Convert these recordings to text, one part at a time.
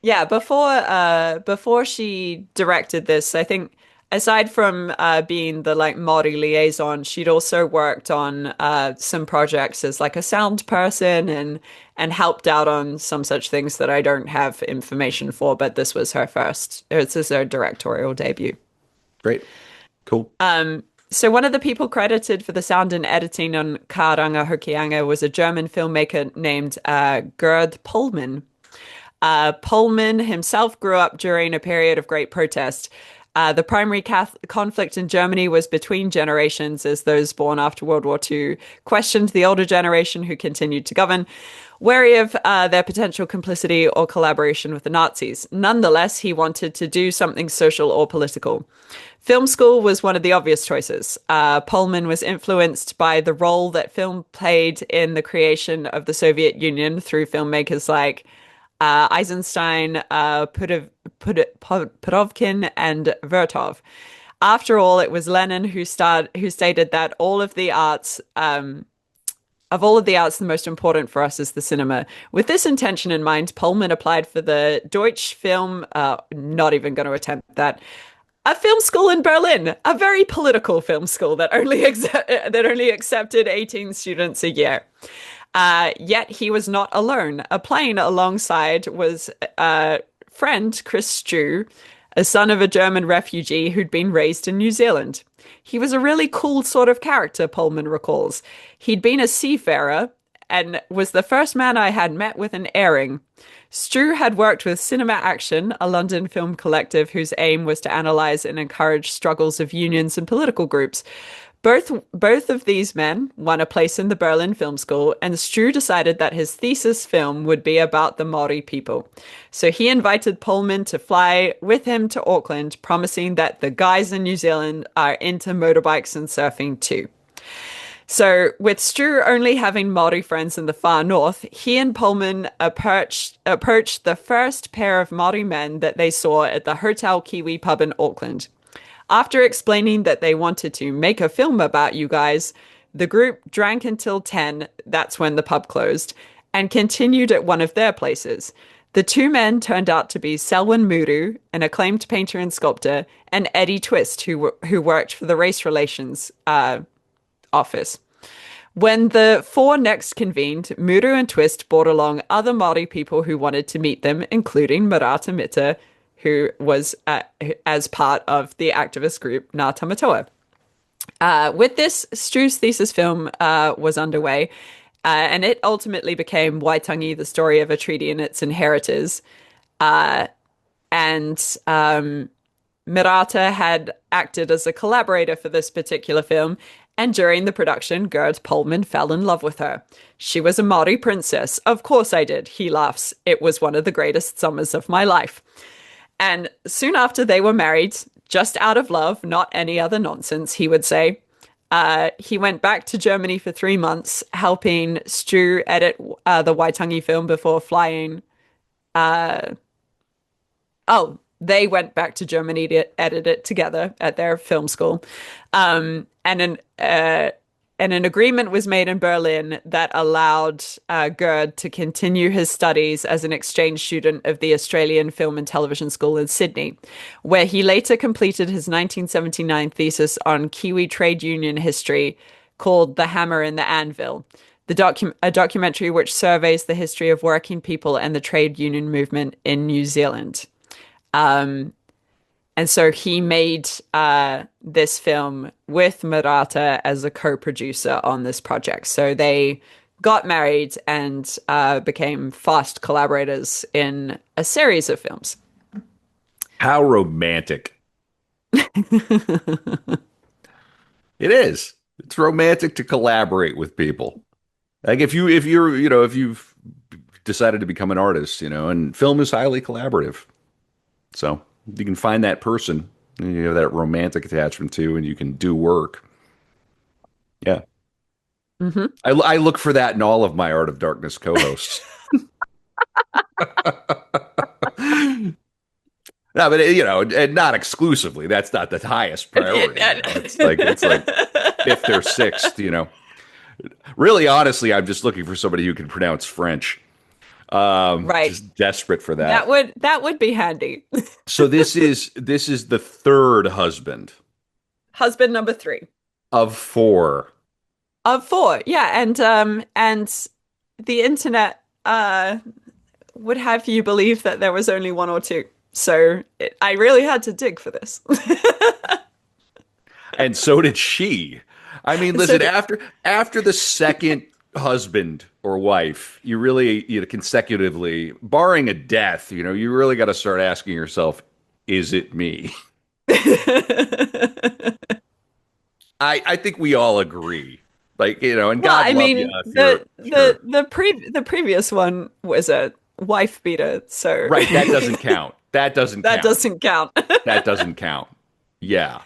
Yeah, before she directed this, I think aside from being the like Maori liaison, she'd also worked on some projects as like a sound person and helped out on some such things that I don't have information for, but this was her first. This is her directorial debut. Great. Cool. So one of the people credited for the sound and editing on Karanga Hokianga was a German filmmaker named Gerd Pullman. Pullman himself grew up during a period of great protest. The primary conflict in Germany was between generations, as those born after World War II questioned the older generation who continued to govern, wary of their potential complicity or collaboration with the Nazis. Nonetheless, he wanted to do something social or political. Film school was one of the obvious choices. Pullman was influenced by the role that film played in the creation of the Soviet Union through filmmakers like Eisenstein, Purovkin, and Vertov. After all, it was Lenin who stated that of all of the arts, the most important for us is the cinema. With this intention in mind, Pullman applied for the Deutsche Film, not even going to attempt that, a film school in Berlin, a very political film school that only accepted 18 students a year. Yet he was not alone. Applying alongside was a friend, Chris Strew, a son of a German refugee who'd been raised in New Zealand. He was a really cool sort of character, Pullman recalls. He'd been a seafarer and was the first man I had met with an airing. Strew had worked with Cinema Action, a London film collective whose aim was to analyze and encourage struggles of unions and political groups. Both of these men won a place in the Berlin Film School, and Strew decided that his thesis film would be about the Maori people. So he invited Pullman to fly with him to Auckland, promising that the guys in New Zealand are into motorbikes and surfing too. So, with Strew only having Maori friends in the far north, he and Pullman approached the first pair of Maori men that they saw at the Hotel Kiwi pub in Auckland. After explaining that they wanted to make a film about you guys, the group drank until 10, that's when the pub closed, and continued at one of their places. The two men turned out to be Selwyn Muru, an acclaimed painter and sculptor, and Eddie Twist, who worked for the race relations office. When the four next convened, Muru and Twist brought along other Maori people who wanted to meet them, including Merata Mita, who was as part of the activist group Ngā Tamatoa. With this, Strew's thesis film was underway, and it ultimately became Waitangi, the story of a treaty and its inheritors. And Merata had acted as a collaborator for this particular film, and during the production, Gerd Pullman fell in love with her. She was a Maori princess. Of course I did, he laughs. It was one of the greatest summers of my life. And soon after they were married, just out of love, not any other nonsense, he would say, he went back to Germany for 3 months, helping Strew edit the Waitangi film before flying. They went back to Germany to edit it together at their film school. And an agreement was made in Berlin that allowed Gerd to continue his studies as an exchange student of the Australian Film and Television School in Sydney, where he later completed his 1979 thesis on Kiwi trade union history called The Hammer and the Anvil, a documentary which surveys the history of working people and the trade union movement in New Zealand. And so he made this film with Merata as a co-producer on this project. So they got married and became fast collaborators in a series of films. How romantic. It is. It's romantic to collaborate with people. Like if you've decided to become an artist, and film is highly collaborative. So you can find that person and you have that romantic attachment to, and you can do work. Yeah. Hmm. I look for that in all of my Art of Darkness co-hosts. No, but and not exclusively. That's not the highest priority. It's like fifth or sixth. Really, honestly, I'm just looking for somebody who can pronounce French. Right. Just desperate for That that. would be handy. So this is the third husband Husband number three of four. of four. Yeah, and the internet would have you believe that there was only one or two. So I really had to dig for this. And so did she. I mean, So listen, after the second husband or wife, you really, consecutively, barring a death, you really got to start asking yourself, is it me? I think we all agree. Like, and Well, God I love you mean, if you're sure. the previous one was a wife beater, so Right, that doesn't count. That doesn't that count. doesn't count. That doesn't count. Yeah,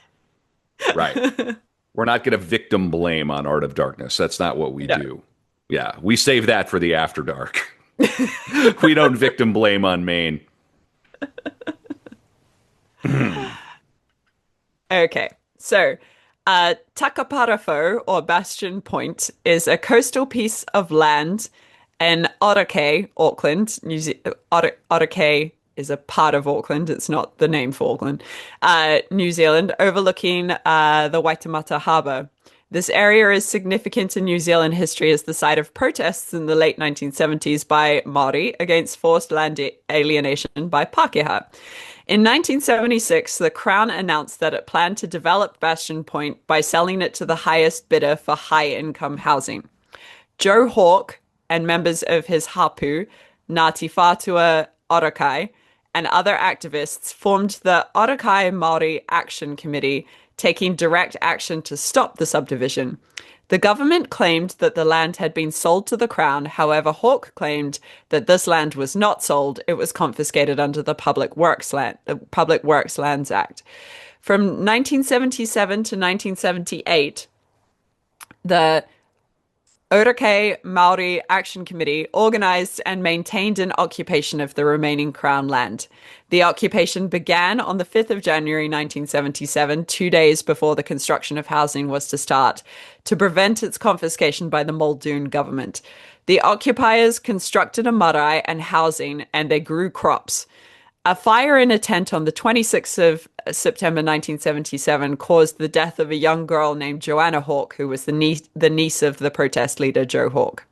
right. We're not going to victim blame on Art of Darkness. That's not what we No. do. Yeah, we save that for the After Dark. We don't victim blame on Maine. Okay, so Takaparafo or Bastion Point is a coastal piece of land in Otake, Auckland. Otake is a part of Auckland. It's not the name for Auckland. New Zealand, overlooking the Waitemata Harbour. This area is significant in New Zealand history as the site of protests in the late 1970s by Maori against forced land alienation by Pākehā. In 1976, the Crown announced that it planned to develop Bastion Point by selling it to the highest bidder for high-income housing. Joe Hawke and members of his hapu, Ngāti Whātua Orokai, and other activists formed the Orokai Māori Action Committee, taking direct action to stop the subdivision. The government claimed that the land had been sold to the Crown. However, Hawke claimed that this land was not sold. It was confiscated under the Public Works Lands Act. From 1977 to 1978, the Orokai Maori Action Committee organized and maintained an occupation of the remaining Crown land. The occupation began on the 5th of January 1977, 2 days before the construction of housing was to start, to prevent its confiscation by the Muldoon government. The occupiers constructed a marae and housing, and they grew crops. A fire in a tent on the 26th of September 1977 caused the death of a young girl named Joanna Hawke, who was the niece of the protest leader Joe Hawke.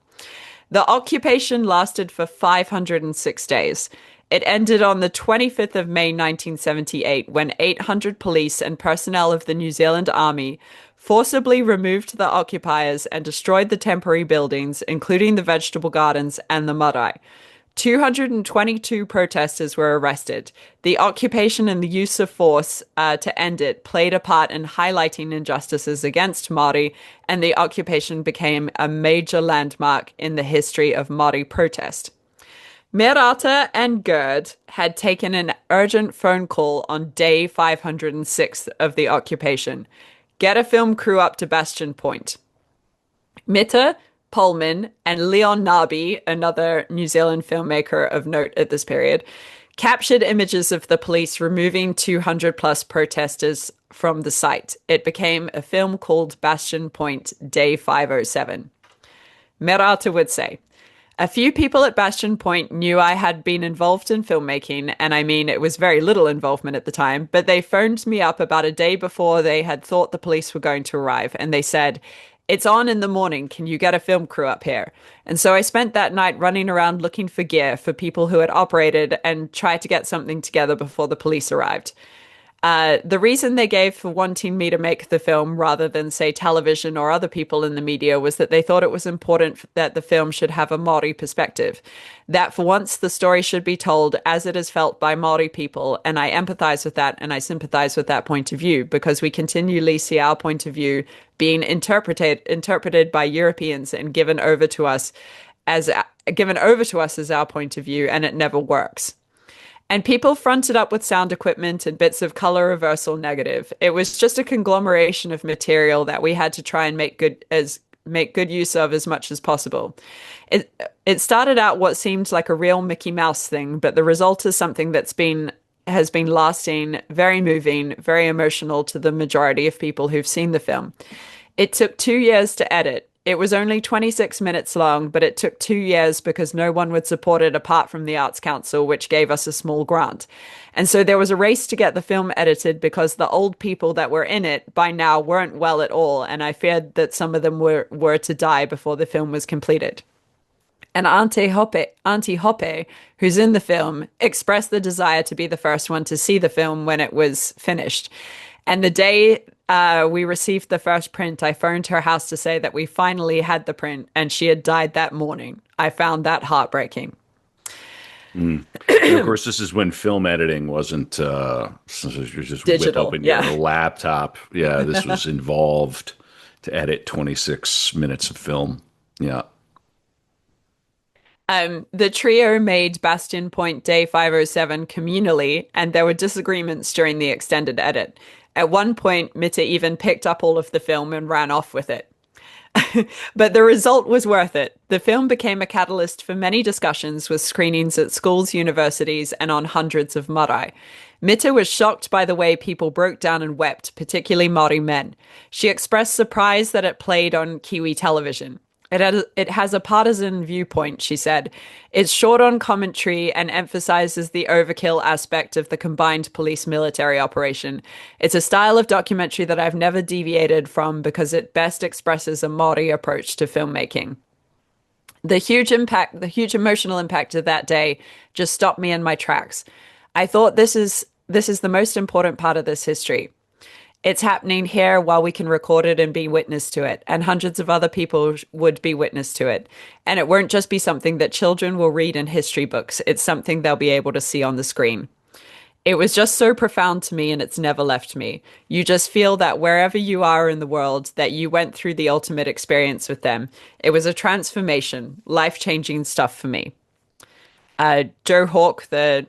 The occupation lasted for 506 days. It ended on the 25th of May 1978 when 800 police and personnel of the New Zealand Army forcibly removed the occupiers and destroyed the temporary buildings, including the vegetable gardens and the marae. 222 protesters were arrested. The occupation and the use of force to end it played a part in highlighting injustices against Māori, and the occupation became a major landmark in the history of Māori protest. Merata and Gerd had taken an urgent phone call on day 506 of the occupation. Get a film crew up to Bastion Point. Mita, Pullman, and Leon Nabi, another New Zealand filmmaker of note at this period, captured images of the police removing 200 plus protesters from the site. It became a film called Bastion Point, Day 507. Merata would say, a few people at Bastion Point knew I had been involved in filmmaking, and I mean, it was very little involvement at the time, but they phoned me up about a day before they had thought the police were going to arrive, and they said, it's on in the morning. Can you get a film crew up here? And so I spent that night running around looking for gear for people who had operated and tried to get something together before the police arrived. The reason they gave for wanting me to make the film rather than, say, television or other people in the media was that they thought it was important that the film should have a Maori perspective. That for once the story should be told as it is felt by Maori people, and I empathize with that and I sympathize with that point of view because we continually see our point of view being interpreted by Europeans and given over to us as our point of view, and it never works. And people fronted up with sound equipment and bits of color reversal negative. It was just a conglomeration of material that we had to try and make good use of as much as possible. It started out what seemed like a real Mickey Mouse thing, but the result is something has been lasting, very moving, very emotional to the majority of people who've seen the film. It took 2 years to edit. It was only 26 minutes long, but it took 2 years because no one would support it apart from the Arts Council, which gave us a small grant. And so there was a race to get the film edited because the old people that were in it by now weren't well at all, and I feared that some of them were to die before the film was completed. And Auntie Hoppe, who's in the film, expressed the desire to be the first one to see the film when it was finished. And the day we received the first print, I phoned her house to say that we finally had the print, and she had died that morning. I found that heartbreaking. Mm. And of course, this is when film editing wasn't so you just whip Digital, open your yeah. laptop. Yeah, this was involved to edit 26 minutes of film. Yeah. The trio made Bastion Point Day 507 communally, and there were disagreements during the extended edit. At one point, Mita even picked up all of the film and ran off with it. But the result was worth it. The film became a catalyst for many discussions with screenings at schools, universities, and on hundreds of marae. Mita was shocked by the way people broke down and wept, particularly Maori men. She expressed surprise that it played on Kiwi television. It has a partisan viewpoint, she said. It's short on commentary and emphasizes the overkill aspect of the combined police military operation. It's a style of documentary that I've never deviated from because it best expresses a Maori approach to filmmaking. The huge emotional impact of that day just stopped me in my tracks. I thought this is the most important part of this history. It's happening here while we can record it and be witness to it, and hundreds of other people would be witness to it. And it won't just be something that children will read in history books, it's something they'll be able to see on the screen. It was just so profound to me, and it's never left me. You just feel that wherever you are in the world, that you went through the ultimate experience with them. It was a transformation, life-changing stuff for me. Joe Hawke, the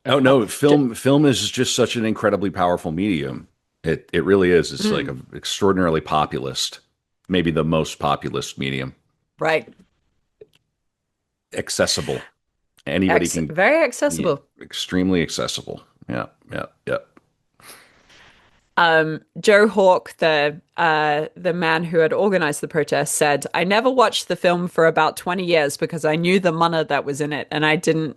Oh oh, no, film is just such an incredibly powerful medium. It really is. It's like mm, a extraordinarily populist, maybe the most populist medium. right, Accessible. Anybody can, very yeah, accessible. extremely accessible. Yeah, yeah, yeah. Joe Hawke, the man who had organized the protest, said, "I never watched the film for about 20 years because I knew the mana that was in it, and I didn't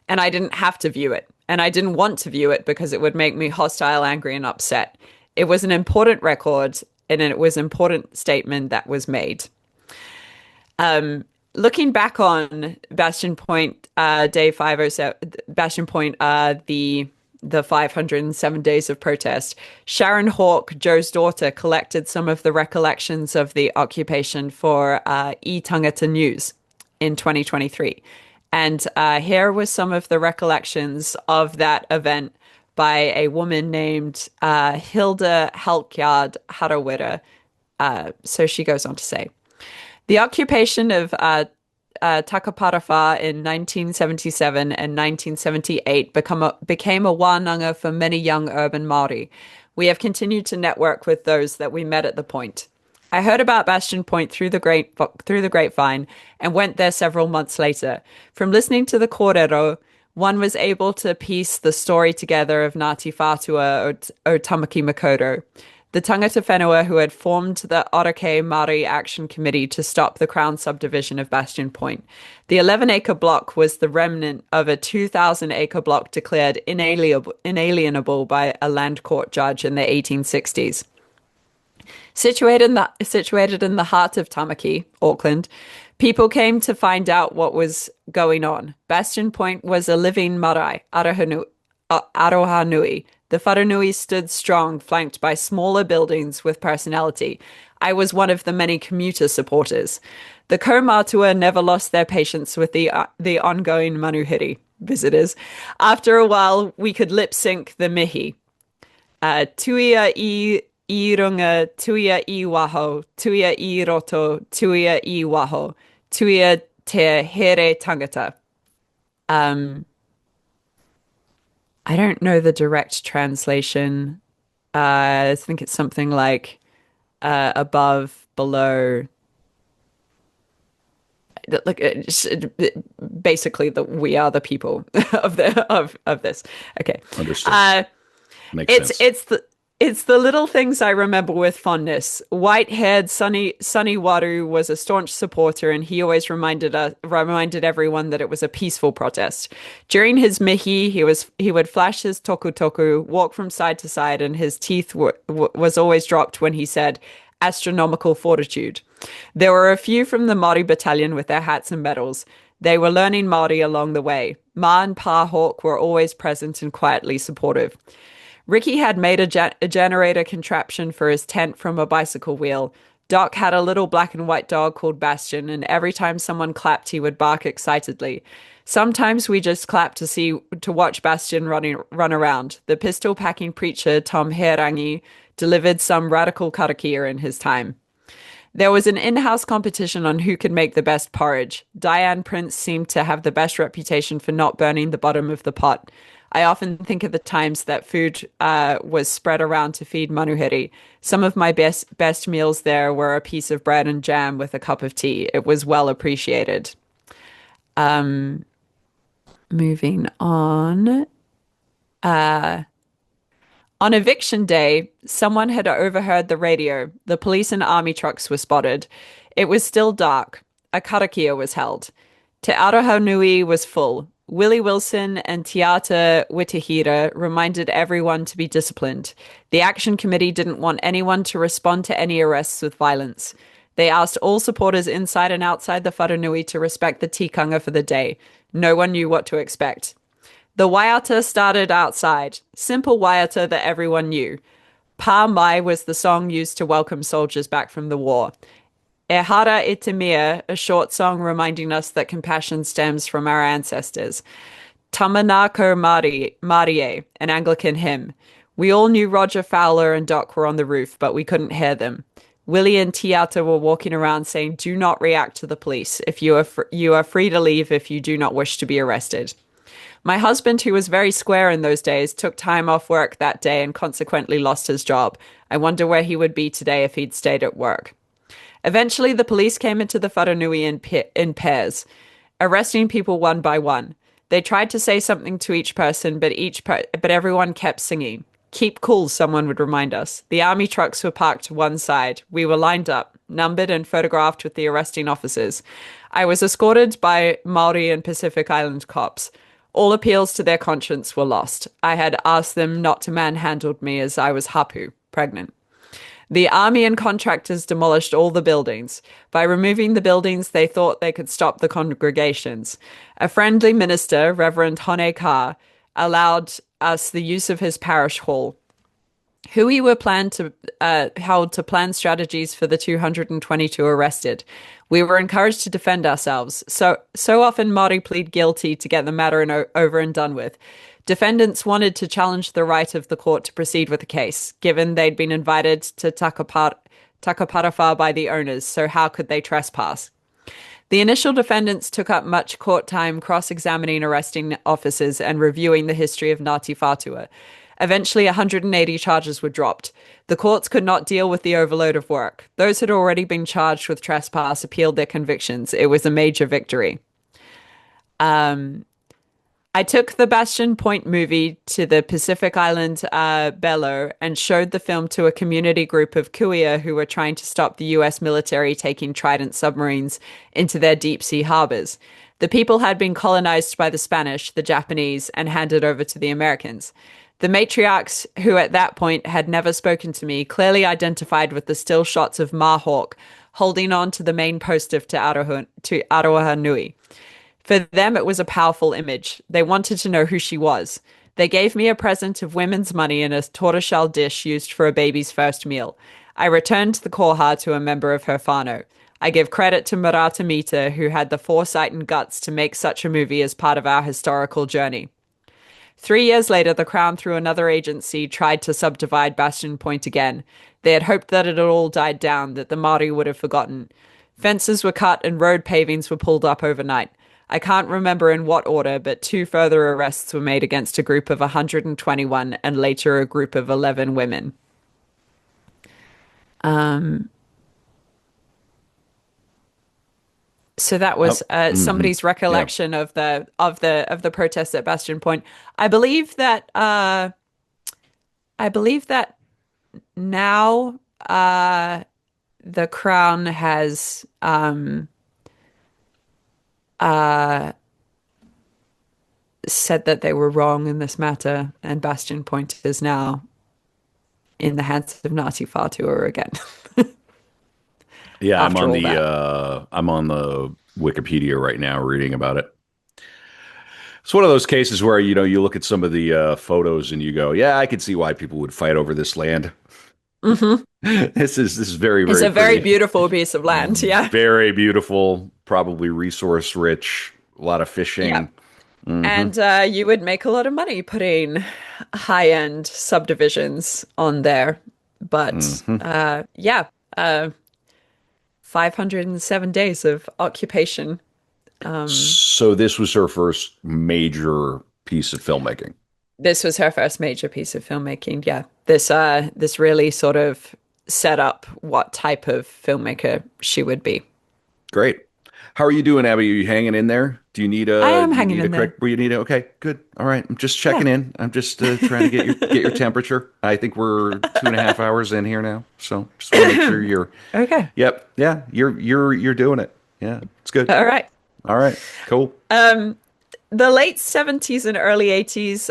have to view it, and I didn't want to view it because it would make me hostile, angry, and upset. It was an important record, and it was an important statement that was made." Looking back on Bastion Point, Day 507, Bastion Point, the 507 days of protest, Sharon Hawke, Joe's daughter, collected some of the recollections of the occupation for E Tangata News in 2023. And here was some of the recollections of that event by a woman named Hilda Halkyard Harawira. So she goes on to say, the occupation of Takaparawa in 1977 and 1978 became a wānanga for many young urban Māori. We have continued to network with those that we met at the point. I heard about Bastion Point through the grapevine and went there several months later. From listening to the kōrero, one was able to piece the story together of Ngāti Whātua o Tamaki Makaurau, the tangata whenua who had formed the Orake Māori Action Committee to stop the Crown subdivision of Bastion Point. The 11-acre block was the remnant of a 2,000-acre block declared inalienable by a land court judge in the 1860s. Situated in the heart of Tamaki, Auckland, people came to find out what was going on. Bastion Point was a living marae, aroha nui. The wharanui stood strong, flanked by smaller buildings with personality. I was one of the many commuter supporters. The kaumātua never lost their patience with the ongoing manuhiri visitors. After a while, we could lip sync the mihi. Tuia I runga, tuia I waho, tuia I roto, tuia I waho, tuia te here tangata. Um, I don't know the direct translation. I think it's something like above, below, like basically the we are the people of this. Okay. Understood. Uh, Makes it's sense. it's the It's the little things I remember with fondness. White-haired Sonny Waru was a staunch supporter, and he always reminded everyone that it was a peaceful protest. During his mihi, he would flash his toku, walk from side to side, and his teeth was always dropped when he said astronomical fortitude. There were a few from the Maori battalion with their hats and medals. They were learning Maori along the way. Ma and Pa Hawk were always present and quietly supportive. Ricky had made a generator contraption for his tent from a bicycle wheel. Doc had a little black and white dog called Bastion, and every time someone clapped, he would bark excitedly. Sometimes we just clapped to watch Bastion run around. The pistol-packing preacher Tom Herangi delivered some radical karakia in his time. There was an in-house competition on who could make the best porridge. Diane Prince seemed to have the best reputation for not burning the bottom of the pot. I often think of the times that food was spread around to feed manuhiri. Some of my best meals there were a piece of bread and jam with a cup of tea. It was well appreciated. Moving on. On eviction day, someone had overheard the radio. The police and army trucks were spotted. It was still dark. A karakia was held. Te Aroha Nui was full. Willie Wilson and Tiata Witahira reminded everyone to be disciplined. The action committee didn't want anyone to respond to any arrests with violence. They asked all supporters inside and outside the wharenui to respect the tikanga for the day. No one knew what to expect. The waiata started outside. Simple waiata that everyone knew. Pa Mai was the song used to welcome soldiers back from the war. E hara e te mea, a short song reminding us that compassion stems from our ancestors. Tamanako Marie, an Anglican hymn. We all knew Roger Fowler and Doc were on the roof, but we couldn't hear them. Willie and Tiata were walking around saying, "Do not react to the police. If you are free to leave if you do not wish to be arrested." My husband, who was very square in those days, took time off work that day and consequently lost his job. I wonder where he would be today if he'd stayed at work. Eventually, the police came into the wharenui in pairs, arresting people one by one. They tried to say something to each person, but everyone kept singing. "Keep cool," someone would remind us. The army trucks were parked to one side. We were lined up, numbered and photographed with the arresting officers. I was escorted by Maori and Pacific Island cops. All appeals to their conscience were lost. I had asked them not to manhandle me as I was hapu, pregnant. The army and contractors demolished all the buildings. By removing the buildings, they thought they could stop the congregations. A friendly minister, Reverend Hone Ka, allowed us the use of his parish hall. Hui were held to plan strategies for the 222 arrested. We were encouraged to defend ourselves. So often Maori plead guilty to get the matter over and done with. Defendants wanted to challenge the right of the court to proceed with the case, given they'd been invited to Takaparawa by the owners, so how could they trespass? The initial defendants took up much court time cross-examining arresting officers and reviewing the history of Ngāti Whātua. Eventually, 180 charges were dropped. The courts could not deal with the overload of work. Those who had already been charged with trespass appealed their convictions. It was a major victory. I took the Bastion Point movie to the Pacific Island Belo and showed the film to a community group of Kuia who were trying to stop the US military taking Trident submarines into their deep sea harbors. The people had been colonized by the Spanish, the Japanese, and handed over to the Americans. The matriarchs, who at that point had never spoken to me, clearly identified with the still shots of Ma Hawk holding on to the main post of Te Aroha Nui. For them, it was a powerful image. They wanted to know who she was. They gave me a present of women's money in a tortoiseshell dish used for a baby's first meal. I returned the koha to a member of her whānau. I give credit to Merata Mita, who had the foresight and guts to make such a movie as part of our historical journey. 3 years later, the Crown, through another agency, tried to subdivide Bastion Point again. They had hoped that it had all died down, that the Maori would have forgotten. Fences were cut and road pavings were pulled up overnight. I can't remember in what order, but 2 further arrests were made against a group of 121 and later a group of 11 women. So that was somebody's recollection of the protests at Bastion Point. I believe that now the Crown has uh, said that they were wrong in this matter, and Bastion Point is now in the hands of Nazi Fahtur again. Yeah, After all that. I'm on the Wikipedia right now reading about it. It's one of those cases where you look at some of the photos and you go, yeah, I could see why people would fight over this land. Hmm. This is very, It's very a very pretty, beautiful piece of land. Yeah. very beautiful, probably resource rich, a lot of Yeah. fishing. Hmm. And you would make a lot of money putting high-end subdivisions on there. But Hmm. yeah, uh, 507 days of occupation. So this was her first major piece of filmmaking. This was her first major piece of filmmaking. Yeah. This really sort of set up what type of filmmaker she would be. Great. How are you doing, Abby? Are you hanging in there? I am Do you hanging need a in there. quick? Do you need a? Okay, good. All right. I'm just Yeah. checking in. I'm just trying to get your temperature. I think we're 2.5 hours in here now, so just want to make sure you're. Okay. Yep. Yeah. You're doing it. Yeah. It's good. All right. All right. Cool. The late 70s and early 80s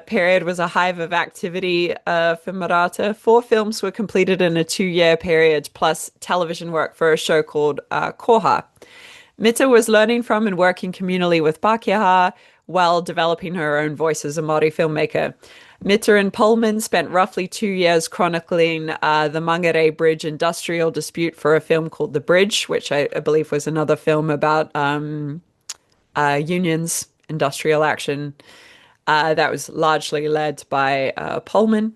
period was a hive of activity for Murata. Four films were completed in a 2-year period, plus television work for a show called Koha. Mita was learning from and working communally with Pakeha while developing her own voice as a Maori filmmaker. Mita and Pullman spent roughly 2 years chronicling the Mangere Bridge industrial dispute for a film called The Bridge, which I believe was another film about unions, industrial action. That was largely led by Pullman.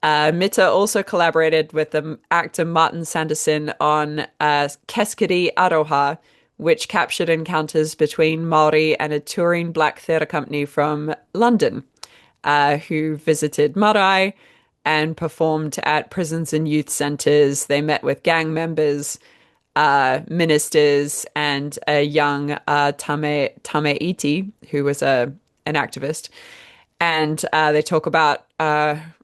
Mita also collaborated with the actor Martin Sanderson on Keskeri Aroha, which captured encounters between Maori and a touring black theatre company from London, who visited Marae and performed at prisons and youth centres. They met with gang members, ministers, and a young Tameiti, who was an activist. And they talk about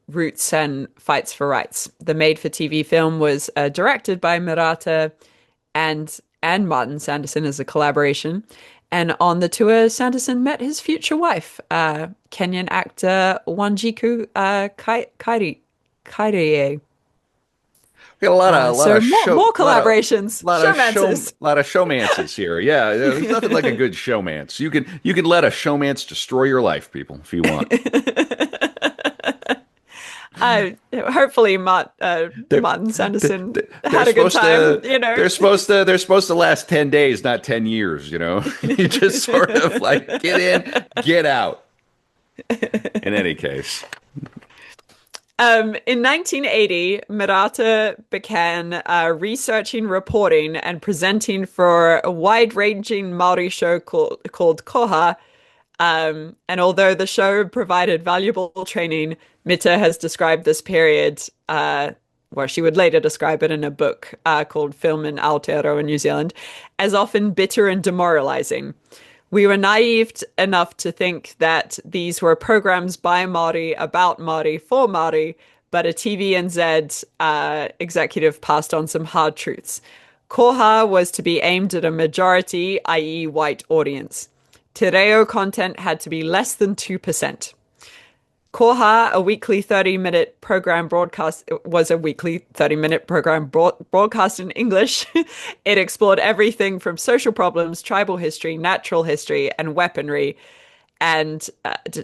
roots and fights for rights. The made-for-TV film was directed by Merata and Martin Sanderson as a collaboration. And on the tour, Sanderson met his future wife, Kenyan actor Wanjiku Kairi. We got a lot of So more show, collaborations, showmances. lot of showmances here. Yeah, there's nothing like a good showmance. You can let a showmance destroy your life, people, if you want. Hopefully, They're Martin Sanderson they're had a good supposed time. to they're supposed to last 10 days, not 10 years, you know. You just sort of like get in, get out. In any case. In 1980, Murata began researching, reporting, and presenting for a wide-ranging Maori show called Koha. And although the show provided valuable training, Mita has described this period, where she would later describe it in a book called Film in Aotearoa, New Zealand, as often bitter and demoralizing. We were naive enough to think that these were programs by Maori, about Maori, for Maori, but a TVNZ executive passed on some hard truths. Koha was to be aimed at a majority, i.e., white audience. Te reo content had to be less than 2%. Koha, a weekly 30-minute program broadcast, was a weekly 30-minute program broadcast in English. It explored everything from social problems, tribal history, natural history, and weaponry, and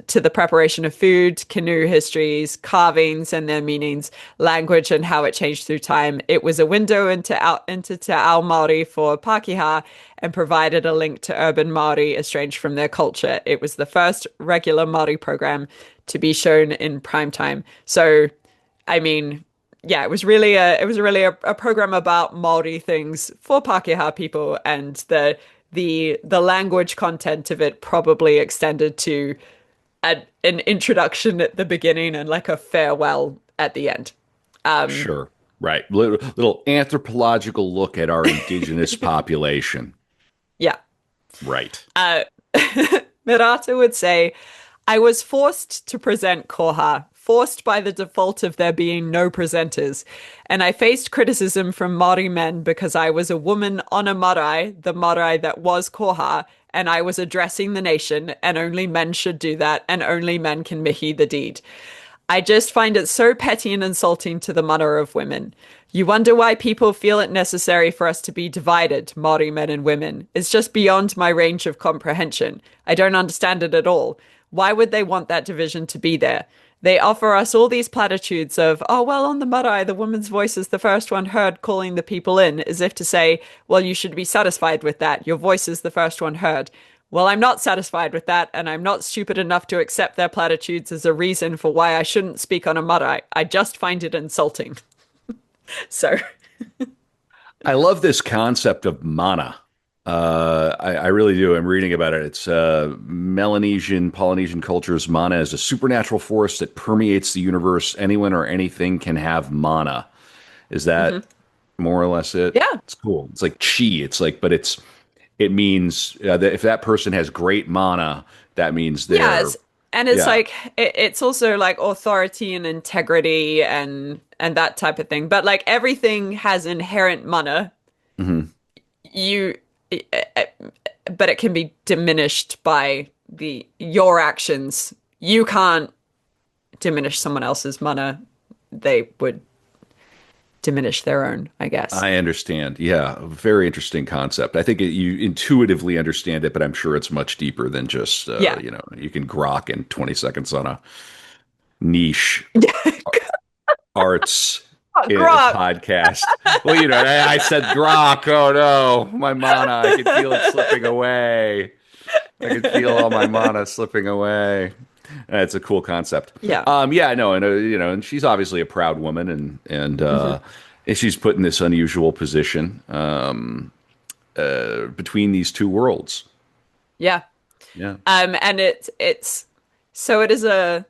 to the preparation of food, canoe histories, carvings and their meanings, language and how it changed through time. It was a window into Te Ao Māori for Pākehā and provided a link to urban Māori estranged from their culture. It was the first regular Māori program to be shown in prime time. So, I mean, yeah, it was really a program about Maori things for Pākehā people, and the language content of it probably extended to an introduction at the beginning and like a farewell at the end. Sure. Right. Little anthropological look at our indigenous population. Yeah. Right. Murata would say, I was forced to present Koha forced by the default of there being no presenters. And I faced criticism from Maori men because I was a woman on a marae, the marae that was koha, and I was addressing the nation, and only men should do that, and only men can mihi the deed. I just find it so petty and insulting to the mana of women. You wonder why people feel it necessary for us to be divided, Maori men and women. It's just beyond my range of comprehension. I don't understand it at all. Why would they want that division to be there? They offer us all these platitudes of, oh, well, on the marae, the woman's voice is the first one heard calling the people in, as if to say, well, you should be satisfied with that. Your voice is the first one heard. Well, I'm not satisfied with that, and I'm not stupid enough to accept their platitudes as a reason for why I shouldn't speak on a marae. I just find it insulting. So, I love this concept of mana. I really do. I'm reading about it. It's Melanesian, Polynesian cultures. Mana is a supernatural force that permeates the universe. Anyone or anything can have mana. Is that mhm. more or less it? Yeah. It's cool. It's like chi. It's like, but it means that if that person has great mana, that means they're Yes. And it's yeah. like it's also like authority and integrity and that type of thing. But like everything has inherent mana. Mhm. You but it can be diminished by the your actions. You can't diminish someone else's mana. They would diminish their own, I guess. I understand. Yeah, very interesting concept. I think you intuitively understand it, but I'm sure it's much deeper than just Yeah. you can grok in 20 seconds on a niche arts Grok. podcast. Well, I said grok. Oh no, my mana. I can feel it slipping away. I can feel all my mana slipping away. It's a cool concept. Yeah. Yeah, no, and and she's obviously a proud woman, Hmm. and she's put in this unusual position between these two worlds. Yeah. Yeah. And it's so it is a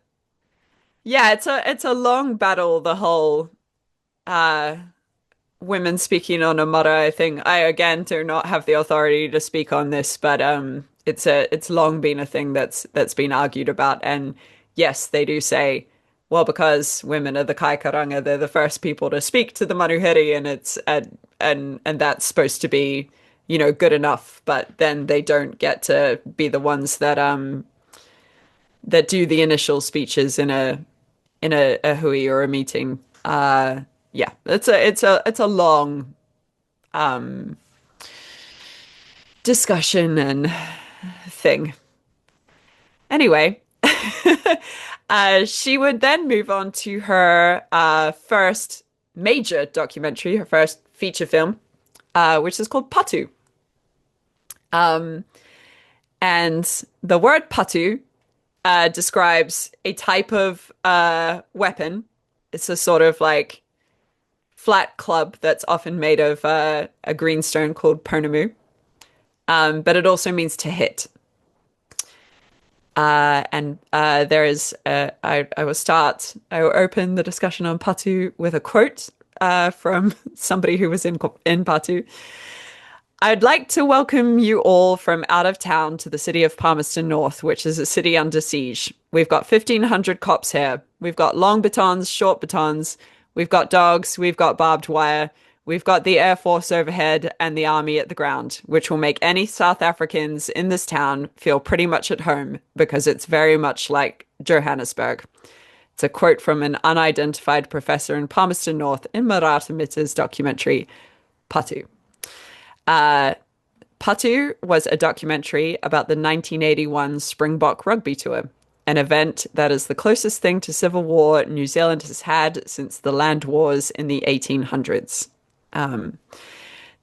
yeah, it's a long battle, the whole uh women speaking on a marae thing. I again do not have the authority to speak on this, but it's long been a thing that's been argued about. And yes, they do say, well, because women are the kaikaranga, they're the first people to speak to the manuhiri, and it's and that's supposed to be, good enough. But then they don't get to be the ones that do the initial speeches in a hui or a meeting. Yeah, it's a long discussion and thing. Anyway, she would then move on to her first major documentary, her first feature film, which is called Patu. Um, and the word Patu describes a type of weapon. It's a sort of like flat club that's often made of a green stone called ponamu. But it also means to hit. And there is, I will open the discussion on Patu with a quote from somebody who was in Patu. I'd like to welcome you all from out of town to the city of Palmerston North, which is a city under siege. We've got 1,500 cops here. We've got long batons, short batons. We've got dogs. We've got barbed wire. We've got the Air Force overhead and the army at the ground, which will make any South Africans in this town feel pretty much at home because it's very much like Johannesburg. It's a quote from an unidentified professor in Palmerston North in Merata Mita's documentary, Patu. Uh, Patu was a documentary about the 1981 Springbok rugby tour, an event that is the closest thing to civil war New Zealand has had since the land wars in the 1800s.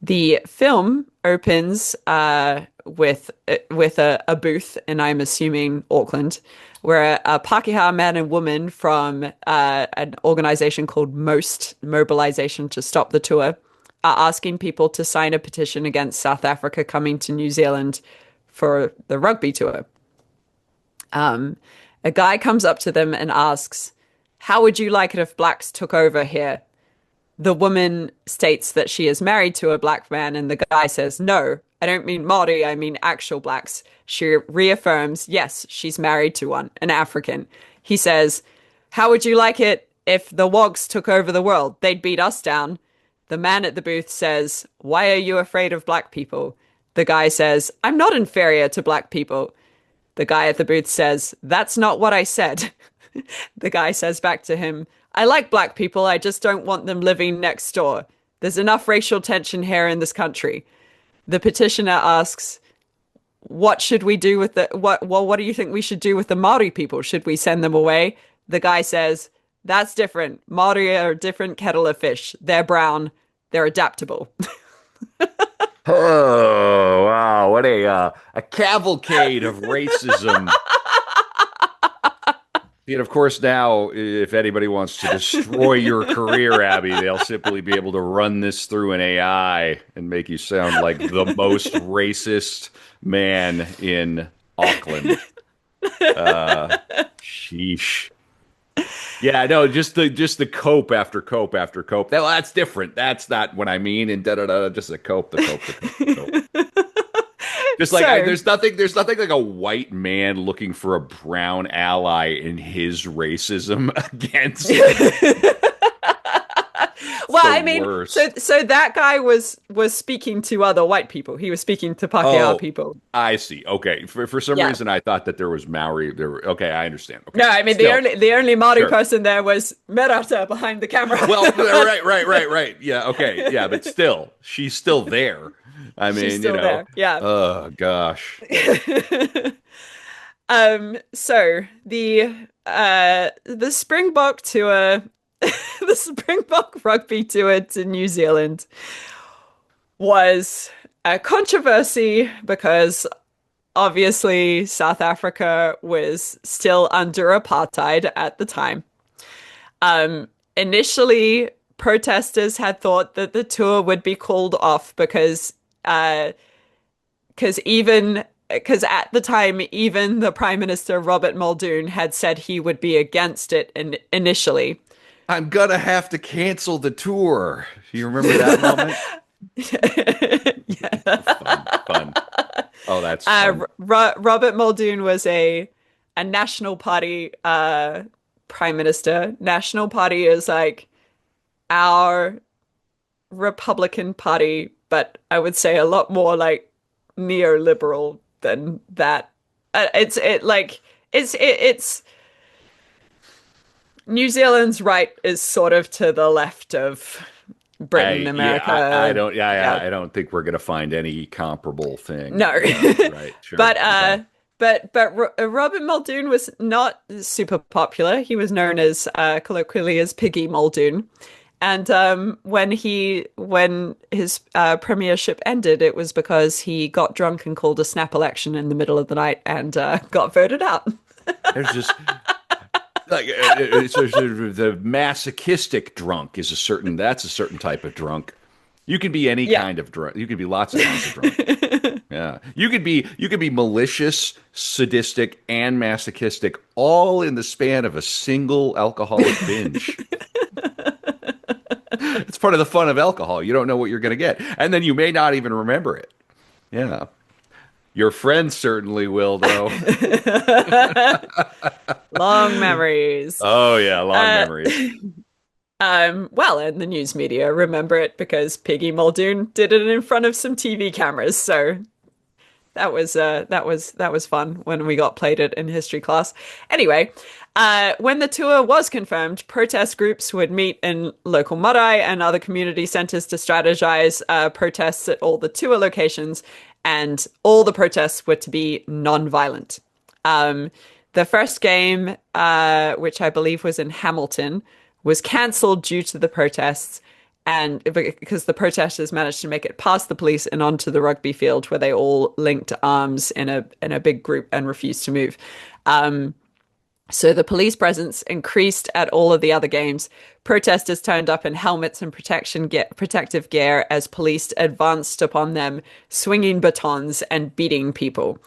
The film opens with a booth, and I'm assuming Auckland, where a Pākehā man and woman from an organization called MOST, Mobilization to Stop the Tour, are asking people to sign a petition against South Africa coming to New Zealand for the rugby tour. A guy comes up to them and asks, how would you like it if blacks took over here? The woman states that she is married to a black man, and the guy says, no, I don't mean Maori, I mean actual blacks. She reaffirms, yes, she's married to one, an African. He says, How would you like it if the Wogs took over the world? They'd beat us down. The man at the booth says, "Why are you afraid of black people?" The guy says, "I'm not inferior to black people." The guy at the booth says, "That's not what I said." The guy says back to him, "I like black people, I just don't want them living next door. There's enough racial tension here in this country." The petitioner asks, "What should we do with the what do you think we should do with the Maori people? Should we send them away?" The guy says, "That's different. Maori are a different kettle of fish. They're brown. They're adaptable." Oh, wow. What a cavalcade of racism. And of course, now, if anybody wants to destroy your career, Abbie, they'll simply be able to run this through an AI and make you sound like the most racist man in Auckland. Sheesh. Yeah, no, just the cope after cope after cope. That's different. That's not what I mean. And da da da. Just the cope, the cope, the cope, the cope. Just like So, there's nothing like a white man looking for a brown ally in his racism against. It's well, the I mean, worst. so that guy was speaking to other white people. He was speaking to Pākehā Oh, people. I see. Okay, for some Yeah. reason I thought that there was Maori. Okay, I understand. Okay, No, I mean still, the only Maori sure. person there was Merata behind the camera. Well, right. Yeah, okay, yeah, but still, she's still there. I She's mean, still there. Yeah. oh gosh. So the Springbok tour, the Springbok rugby tour to New Zealand was a controversy because obviously South Africa was still under apartheid at the time. Initially, protesters had thought that the tour would be called off because at the time, even the Prime Minister Robert Muldoon had said he would be against it initially. I'm gonna have to cancel the tour. You remember that moment? Yeah. Fun, fun. Oh, that's fun. Robert Muldoon was a National Party Prime Minister. National Party is like our Republican Party, but I would say a lot more like neoliberal than that. It's New Zealand's right is sort of to the left of Britain, I America. don't. Yeah, I don't think we're gonna find any comparable thing. no. Yeah, right. Sure. But Okay. Robert Muldoon was not super popular. He was known as colloquially as Piggy Muldoon. And when his premiership ended, it was because he got drunk and called a snap election in the middle of the night and got voted out. There's just like the masochistic drunk is a certain. That's a certain type of drunk. You can be any Yeah. kind of drunk. You can be lots of kinds of drunk. Yeah. You could be malicious, sadistic, and masochistic all in the span of a single alcoholic binge. It's part of the fun of alcohol. You don't know what you're going to get. And then you may not even remember it. Yeah. Your friends certainly will, though. Long memories. Oh, yeah. Long Uh, memories. well, and the news media remember it because Piggy Muldoon did it in front of some TV cameras. So that was fun when we got played it in history class. Anyway, when the tour was confirmed, protest groups would meet in local marae and other community centers to strategize protests at all the tour locations, and all the protests were to be non-violent. The first game, which I believe was in Hamilton, was cancelled due to the protests, and because the protesters managed to make it past the police and onto the rugby field, where they all linked arms in a big group and refused to move. So the police presence increased at all of the other games. Protesters turned up in helmets and protective gear as police advanced upon them, swinging batons and beating people.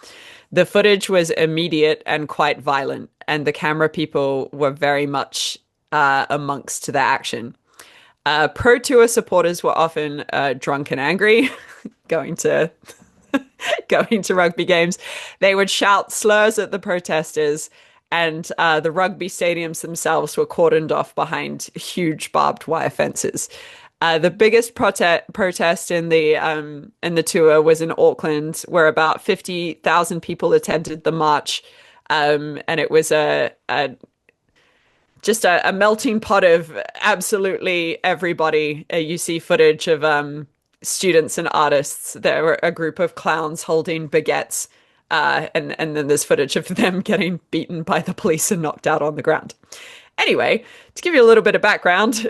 The footage was immediate and quite violent, and the camera people were very much amongst the action. Pro Tour supporters were often drunk and angry, going to going to rugby games. They would shout slurs at the protesters, and the rugby stadiums themselves were cordoned off behind huge barbed wire fences. The biggest protest in the tour was in Auckland, where about 50,000 people attended the march, and it was just a melting pot of absolutely everybody. You see footage of students and artists. There were a group of clowns holding baguettes, and then there's footage of them getting beaten by the police and knocked out on the ground. Anyway, to give you a little bit of background,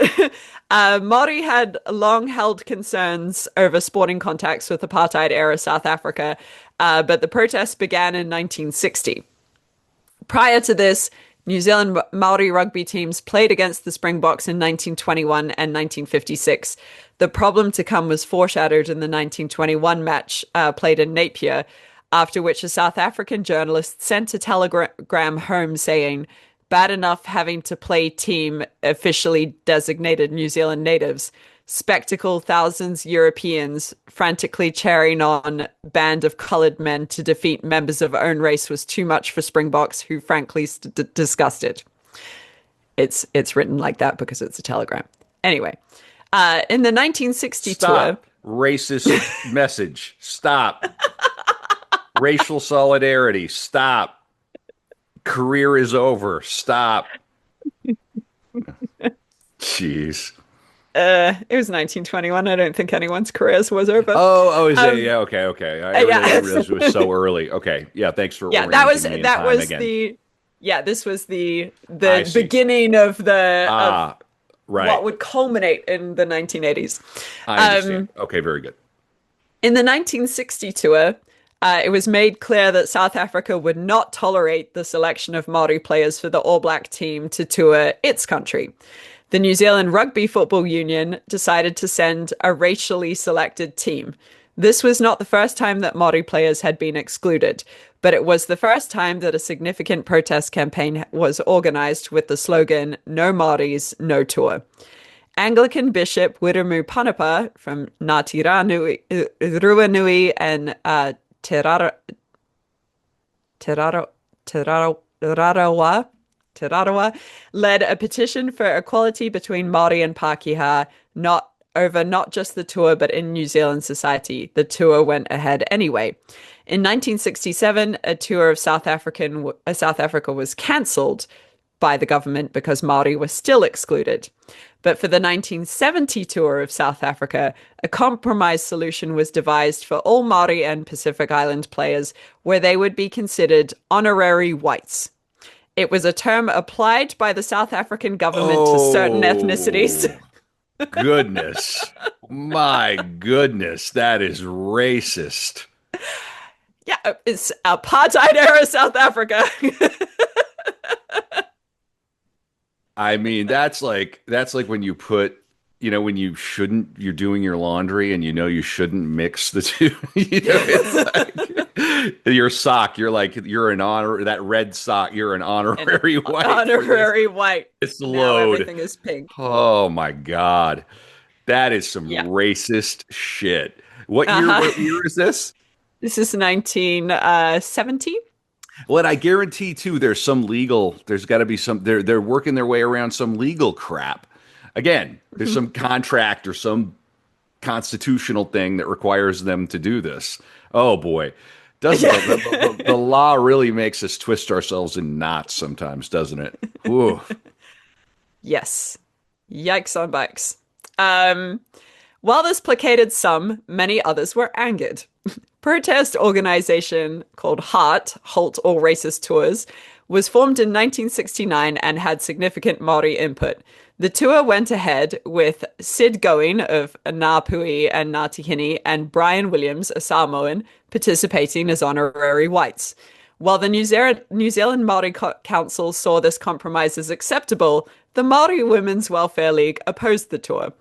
Maori had long held concerns over sporting contacts with apartheid era South Africa, but the protests began in 1960. Prior to this, New Zealand Maori rugby teams played against the Springboks in 1921 and 1956. The problem to come was foreshadowed in the 1921 match played in Napier, after which a South African journalist sent a telegram home saying, "Bad enough having to play team officially designated New Zealand natives. Spectacle thousands Europeans frantically cheering on band of coloured men to defeat members of own race was too much for Springboks, who frankly disgusted." It's written like that because it's a telegram. Anyway, in the 1960 tour, Stop. Racist message. Stop. Racial solidarity. Stop. Career is over. Stop. Jeez. It was 1921. I don't think anyone's careers was over. Oh, is it? Yeah, okay, okay. I Yeah. didn't realize it was so early. Okay, yeah. Thanks for Yeah, orienting me in that time was again. the yeah, this was I the see. beginning of the of Ah, what right. would culminate in the 1980s. I understand. Okay, very good. In the 1960 tour, it was made clear that South Africa would not tolerate the selection of Maori players for the All Black team to tour its country. The New Zealand Rugby Football Union decided to send a racially selected team. This was not the first time that Maori players had been excluded, but it was the first time that a significant protest campaign was organized with the slogan, "No Maoris, no tour." Anglican Bishop Wiremu Panapa from Ngāti Ruanui and Te Rarawa led a petition for equality between Māori and Pākehā, not just the tour, but in New Zealand society. The tour went ahead anyway. In 1967, a tour of South Africa was cancelled by the government because Māori were still excluded. But for the 1970 tour of South Africa, a compromise solution was devised for all Māori and Pacific Island players, where they would be considered honorary whites. It was a term applied by the South African government to certain ethnicities. Oh, goodness. My goodness, that is racist. Yeah, it's apartheid era South Africa. I mean, that's like when you put, when you're doing your laundry and you shouldn't mix the two. It's like your sock, you're an honor that red sock, you're an An honorary white for honorary white. this Now load. everything is pink. Oh my God. That is some Yeah. racist shit. What year Uh-huh. what year is this? This is 1970. Well, and I guarantee too, there's got to be they're working their way around some legal crap. Again, there's some contract or some constitutional thing that requires them to do this. Oh boy. Does the law really makes us twist ourselves in knots sometimes, doesn't it? Ooh. Yes. Yikes on bikes. Um, while this placated some, many others were angered. Protest organization called Halt All Racist Tours, was formed in 1969 and had significant Maori input. The tour went ahead with Sid Going of Ngāpuhi and Ngāti Hini and Brian Williams, a Samoan, participating as honorary whites. While the New Zealand Maori Council saw this compromise as acceptable, the Maori Women's Welfare League opposed the tour.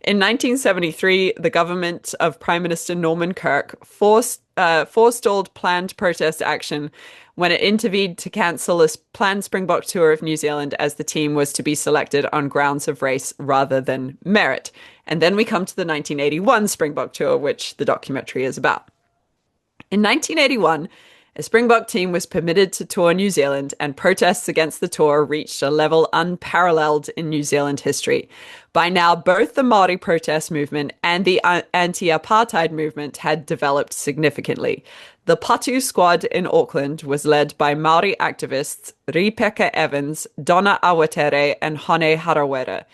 In 1973, the government of Prime Minister Norman Kirk forestalled planned protest action when it intervened to cancel a planned Springbok tour of New Zealand as the team was to be selected on grounds of race rather than merit. And then we come to the 1981 Springbok tour, which the documentary is about. In 1981, A Springbok team was permitted to tour New Zealand, and protests against the tour reached a level unparalleled in New Zealand history. By now, both the Maori protest movement and the anti-apartheid movement had developed significantly. The Patu squad in Auckland was led by Maori activists Ripeka Evans, Donna Awatere, and Hone Harawira.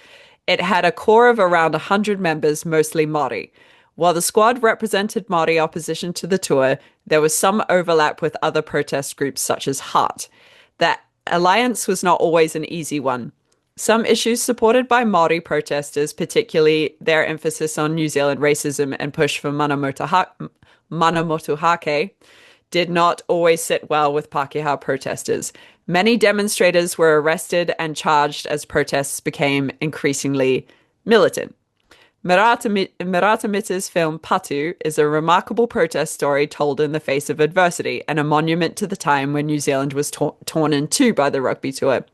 It had a core of around 100 members, mostly Maori. While the squad represented Maori opposition to the tour, there was some overlap with other protest groups such as Heart. That alliance was not always an easy one. Some issues supported by Maori protesters, particularly their emphasis on New Zealand racism and push for Manamotuhake, did not always sit well with Pākehā protesters. Many demonstrators were arrested and charged as protests became increasingly militant. Merata Mita's film Patu is a remarkable protest story told in the face of adversity and a monument to the time when New Zealand was torn in two by the rugby tour.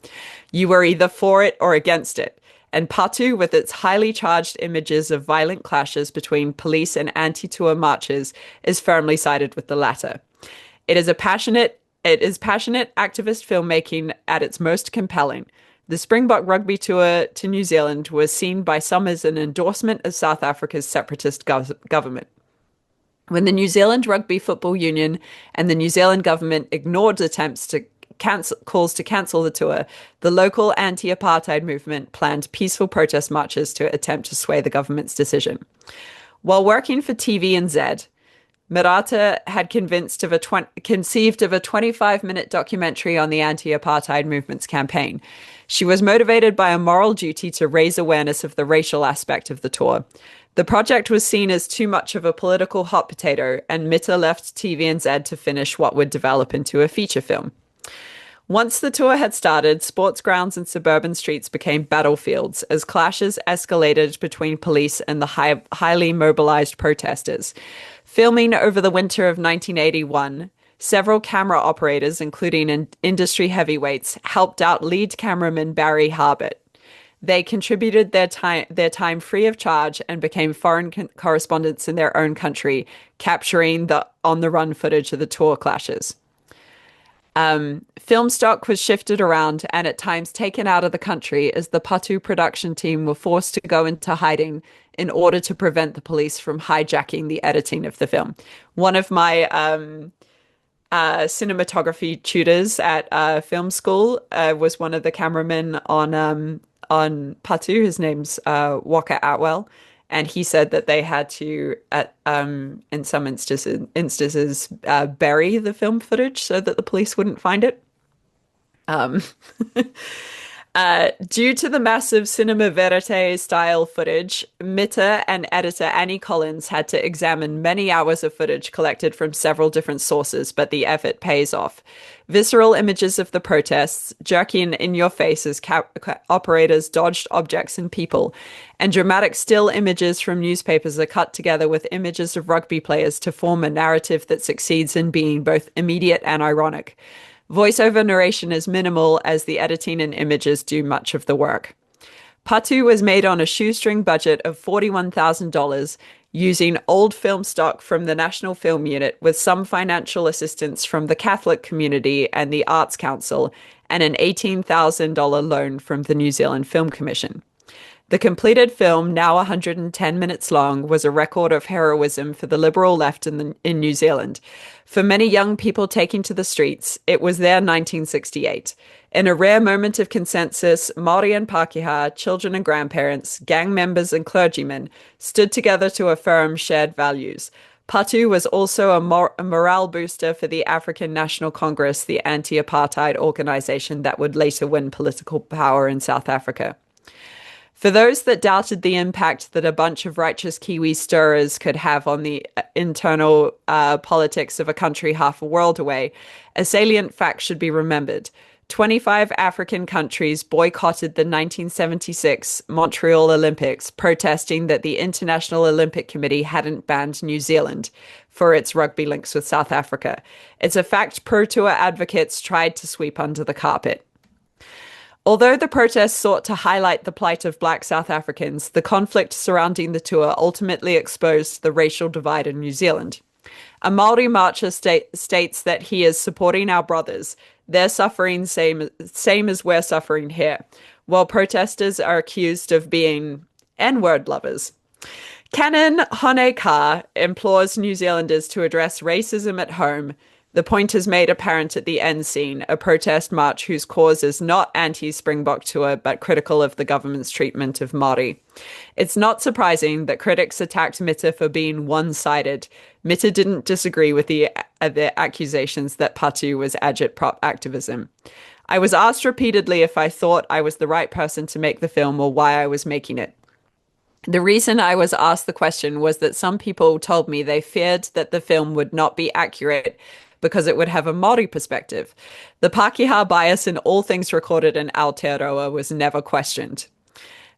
You were either for it or against it. And Patu, with its highly charged images of violent clashes between police and anti-tour marchers, is firmly sided with the latter. It is passionate activist filmmaking at its most compelling. The Springbok rugby tour to New Zealand was seen by some as an endorsement of South Africa's separatist government. When the New Zealand Rugby Football Union and the New Zealand government ignored attempts to calls to cancel the tour, the local anti-apartheid movement planned peaceful protest marches to attempt to sway the government's decision. While working for TVNZ, Merata had conceived of a 25-minute documentary on the anti-apartheid movement's campaign. She was motivated by a moral duty to raise awareness of the racial aspect of the tour. The project was seen as too much of a political hot potato, and Mita left TVNZ to finish what would develop into a feature film. Once the tour had started, sports grounds and suburban streets became battlefields as clashes escalated between police and the highly mobilized protesters. Filming over the winter of 1981, several camera operators, including industry heavyweights, helped out lead cameraman Barry Harbert. They contributed their time free of charge and became foreign correspondents in their own country, capturing the on-the-run footage of the tour clashes. Film stock was shifted around and at times taken out of the country as the Patu production team were forced to go into hiding in order to prevent the police from hijacking the editing of the film. One of my cinematography tutors at film school was one of the cameramen on Patu. His name's Waka Atwell. And he said that they had to, in some instances, bury the film footage so that the police wouldn't find it. Due to the massive cinema verite style footage, Mita and editor Annie Collins had to examine many hours of footage collected from several different sources, but the effort pays off. Visceral images of the protests, jerking in your face as operators dodged objects and people, and dramatic still images from newspapers are cut together with images of rugby players to form a narrative that succeeds in being both immediate and ironic. Voiceover narration is minimal as the editing and images do much of the work. Patu was made on a shoestring budget of $41,000 using old film stock from the National Film Unit with some financial assistance from the Catholic community and the Arts Council and an $18,000 loan from the New Zealand Film Commission. The completed film, now 110 minutes long, was a record of heroism for the Liberal left in New Zealand. For many young people taking to the streets, it was their 1968. In a rare moment of consensus, Maori and Pākehā, children and grandparents, gang members and clergymen stood together to affirm shared values. Patu was also a morale booster for the African National Congress, the anti-apartheid organization that would later win political power in South Africa. For those that doubted the impact that a bunch of righteous Kiwi stirrers could have on the internal politics of a country half a world away, a salient fact should be remembered. 25 African countries boycotted the 1976 Montreal Olympics, protesting that the International Olympic Committee hadn't banned New Zealand for its rugby links with South Africa. It's a fact pro tour advocates tried to sweep under the carpet. Although the protests sought to highlight the plight of Black South Africans, the conflict surrounding the tour ultimately exposed the racial divide in New Zealand. A Maori marcher states that he is supporting our brothers. They're suffering same as we're suffering here, while protesters are accused of being N-word lovers. Canon Honeka implores New Zealanders to address racism at home. The point is made apparent at the end scene, a protest march whose cause is not anti-Springbok tour, but critical of the government's treatment of Maori. It's not surprising that critics attacked Mita for being one-sided. Mita didn't disagree with the accusations that Patu was agitprop activism. I was asked repeatedly if I thought I was the right person to make the film or why I was making it. The reason I was asked the question was that some people told me they feared that the film would not be accurate because it would have a Maori perspective. The Pākehā bias in all things recorded in Aotearoa was never questioned.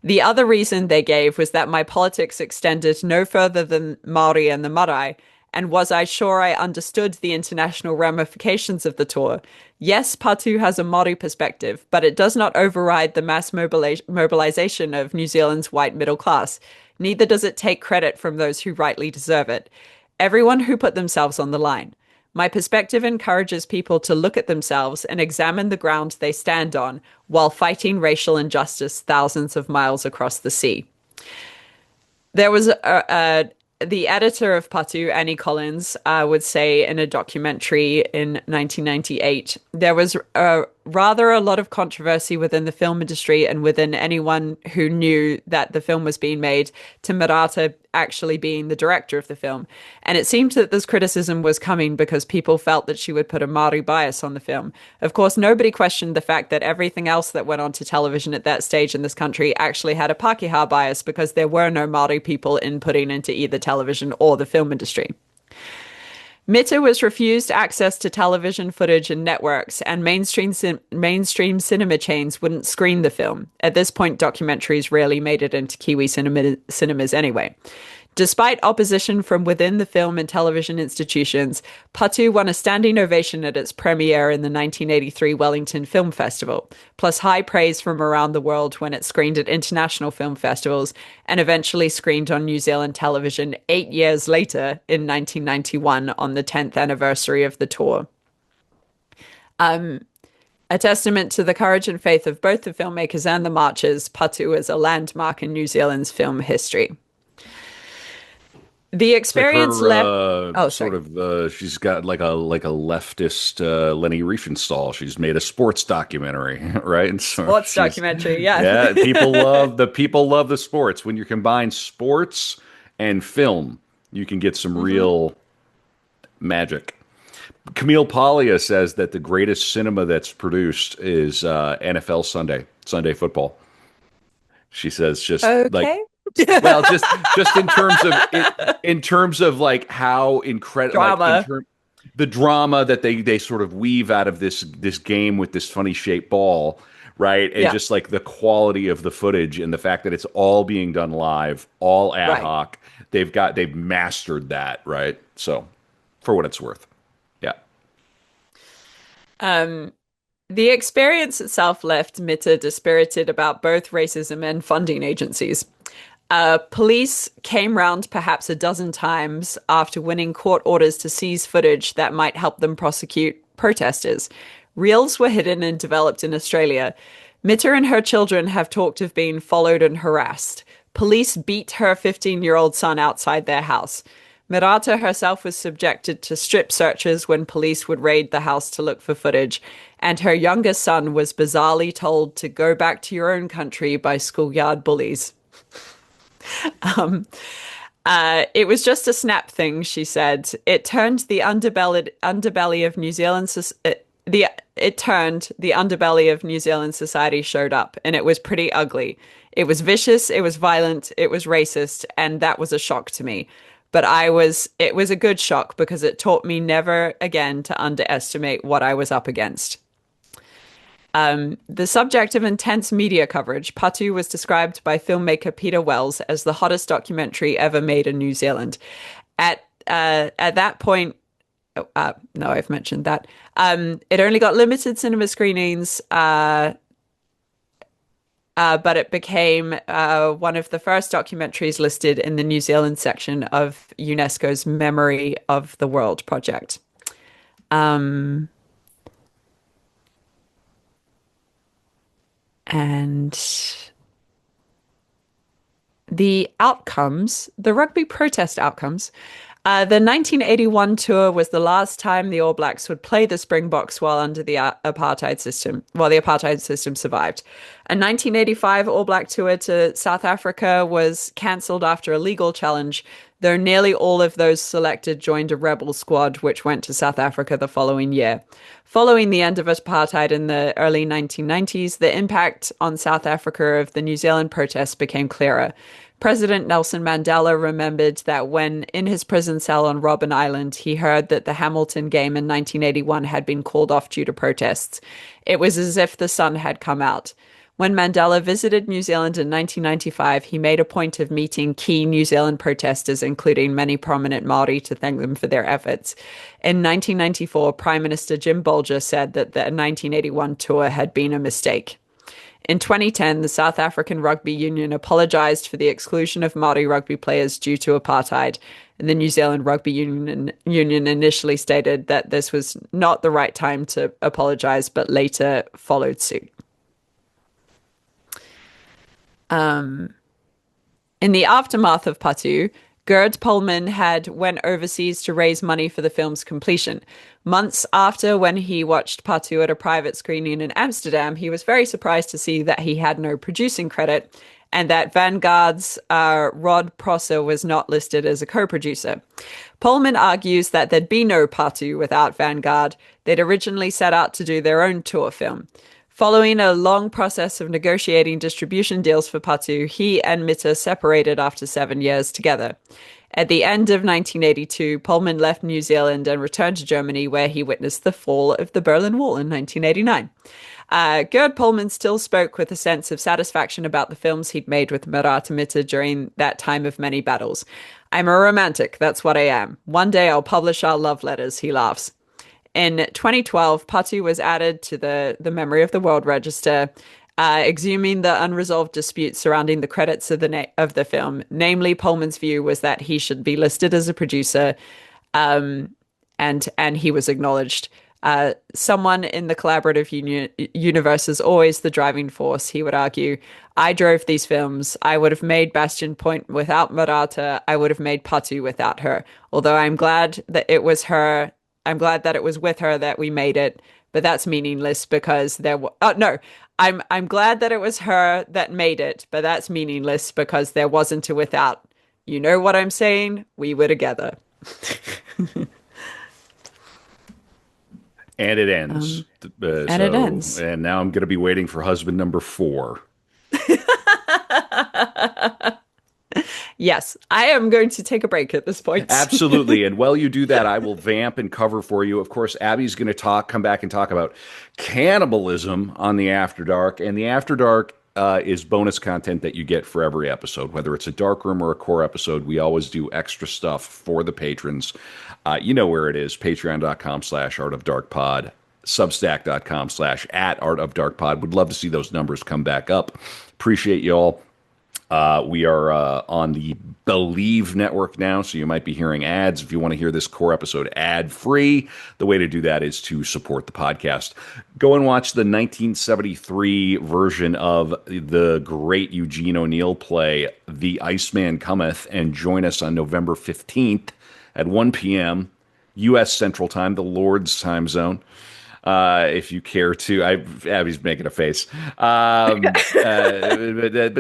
The other reason they gave was that my politics extended no further than Maori and the marae, and was I sure I understood the international ramifications of the tour? Yes, Patu has a Maori perspective, but it does not override the mass mobilization of New Zealand's white middle class. Neither does it take credit from those who rightly deserve it. Everyone who put themselves on the line. My perspective encourages people to look at themselves and examine the ground they stand on while fighting racial injustice thousands of miles across the sea. There was the editor of Patu, Annie Collins, would say in a documentary in 1998, there was rather a lot of controversy within the film industry and within anyone who knew that the film was being made to Merata actually being the director of the film. And it seemed that this criticism was coming because people felt that she would put a Maori bias on the film. Of course, nobody questioned the fact that everything else that went onto television at that stage in this country actually had a Pākehā bias because there were no Maori people inputting into either television or the film industry. Mita was refused access to television footage and networks, and mainstream cinema chains wouldn't screen the film. At this point, documentaries rarely made it into Kiwi cinemas anyway. Despite opposition from within the film and television institutions, Patu won a standing ovation at its premiere in the 1983 Wellington Film Festival, plus high praise from around the world when it screened at international film festivals and eventually screened on New Zealand television 8 years later in 1991 on the 10th anniversary of the tour. A testament to the courage and faith of both the filmmakers and the marchers, Patu is a landmark in New Zealand's film history. The It's like experience left. her Oh, sort sorry. of she's got like a leftist Leni Riefenstahl. She's made a sports documentary, right? And so Sports she's documentary. Yeah. yeah, people love the sports. When you combine sports and film, you can get some hmm real magic. Camille Paglia says that the greatest cinema that's produced is NFL Sunday football. She says just like Okay. well, just in terms of like how incredible, like in Drama. term the drama that they sort of weave out of this game with this funny shaped ball, right? And Yeah. just like the quality of the footage and the fact that it's all being done live, all ad Right. hoc. They've mastered that, right? So, for what it's worth, yeah. Um, the experience itself left Mita dispirited about both racism and funding agencies. Police came round perhaps a dozen times after winning court orders to seize footage that might help them prosecute protesters. Reels were hidden and developed in Australia. Mita and her children have talked of being followed and harassed. Police beat her 15-year-old son outside their house. Merata herself was subjected to strip searches when police would raid the house to look for footage, and her youngest son was bizarrely told to go back to your own country by schoolyard bullies. It was just a snap thing, she said. It turned the underbelly of New Zealand. It turned the underbelly of New Zealand society showed up, and it was pretty ugly. It was vicious, it was violent, it was racist, and that was a shock to me. But it was a good shock because it taught me never again to underestimate what I was up against. The subject of intense media coverage, Patu was described by filmmaker Peter Wells as the hottest documentary ever made in New Zealand. At that point, no, I've mentioned that. It only got limited cinema screenings, but it became one of the first documentaries listed in the New Zealand section of UNESCO's Memory of the World project. Um, and the rugby protest outcomes. The 1981 tour was the last time the All Blacks would play the Springboks while under the apartheid system, while the apartheid system survived. A 1985 All Black tour to South Africa was cancelled after a legal challenge, though nearly all of those selected joined a rebel squad, which went to South Africa the following year. Following the end of apartheid in the early 1990s, the impact on South Africa of the New Zealand protests became clearer. President Nelson Mandela remembered that when in his prison cell on Robben Island, he heard that the Hamilton game in 1981 had been called off due to protests. It was as if the sun had come out. When Mandela visited New Zealand in 1995, he made a point of meeting key New Zealand protesters, including many prominent Maori, to thank them for their efforts. In 1994, Prime Minister Jim Bolger said that the 1981 tour had been a mistake. In 2010, the South African Rugby Union apologised for the exclusion of Maori rugby players due to apartheid. And the New Zealand Rugby Union initially stated that this was not the right time to apologise, but later followed suit. In the aftermath of Patu, Gerd Pullman had went overseas to raise money for the film's completion. Months after, when he watched Patu at a private screening in Amsterdam, he was very surprised to see that he had no producing credit and that Vanguard's Rod Prosser was not listed as a co-producer. Pullman argues that there'd be no Patu without Vanguard. They'd originally set out to do their own tour film. Following a long process of negotiating distribution deals for Patu, he and Mita separated after 7 years together. At the end of 1982, Pullman left New Zealand and returned to Germany, where he witnessed the fall of the Berlin Wall in 1989. Gerd Pullman still spoke with a sense of satisfaction about the films he'd made with Merata Mita during that time of many battles. I'm a romantic, that's what I am. One day I'll publish our love letters, he laughs. In 2012, Patu was added to the Memory of the World Register, exhuming the unresolved disputes surrounding the credits of the film. Namely, Pullman's view was that he should be listed as a producer, and he was acknowledged. Someone in the collaborative universe is always the driving force, he would argue. I drove these films. I would have made Bastion Point without Marata. I would have made Patu without her. Although I'm glad that it was her. I'm glad that it was with her that we made it, but that's meaningless because no. I'm glad that it was her that made it, but that's meaningless because there wasn't a without. You know what I'm saying? We were together. And it ends. And it ends. And now I'm going to be waiting for husband number 4. Yes, I am going to take a break at this point. Absolutely. And while you do that, I will vamp and cover for you. Of course, Abbie's going to come back and talk about cannibalism on the After Dark. And the After Dark is bonus content that you get for every episode, whether it's a dark room or a core episode. We always do extra stuff for the patrons. You know where it is, patreon.com/artofdarkpod, substack.com/@artofdarkpod. Would love to see those numbers come back up. Appreciate you all. We are on the Believe network now, so you might be hearing ads. If you want to hear this core episode ad-free, the way to do that is to support the podcast. Go and watch the 1973 version of the great Eugene O'Neill play, The Iceman Cometh, and join us on November 15th at 1 p.m. U.S. Central Time, the Lord's time zone. If you care to, Abbie's making a face. But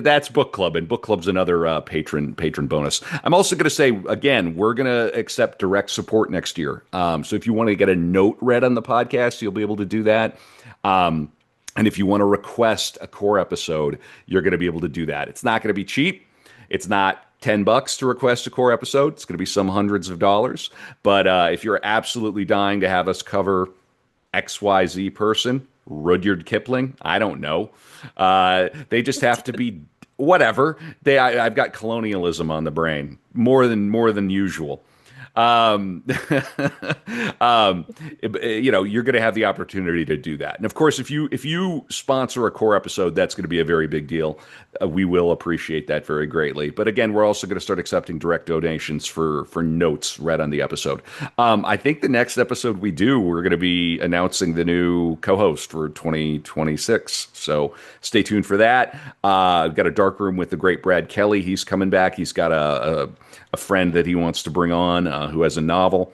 that's book club, and book club's another patron bonus. I'm also going to say again, we're going to accept direct support next year. So if you want to get a note read on the podcast, you'll be able to do that. And if you want to request a core episode, you're going to be able to do that. It's not going to be cheap. It's not $10 to request a core episode. It's going to be some hundreds of dollars. But if you're absolutely dying to have us cover XYZ person, Rudyard Kipling, I don't know. They just have to be whatever. I've got colonialism on the brain more than usual. Um, you're going to have the opportunity to do that. And of course, if you sponsor a core episode, that's going to be a very big deal. We will appreciate that very greatly. But again, we're also going to start accepting direct donations for notes read on the episode. I think the next episode we do, we're going to be announcing the new co-host for 2026. So stay tuned for that. I've got a dark room with the great Brad Kelly. He's coming back. He's got a friend that he wants to bring on who has a novel.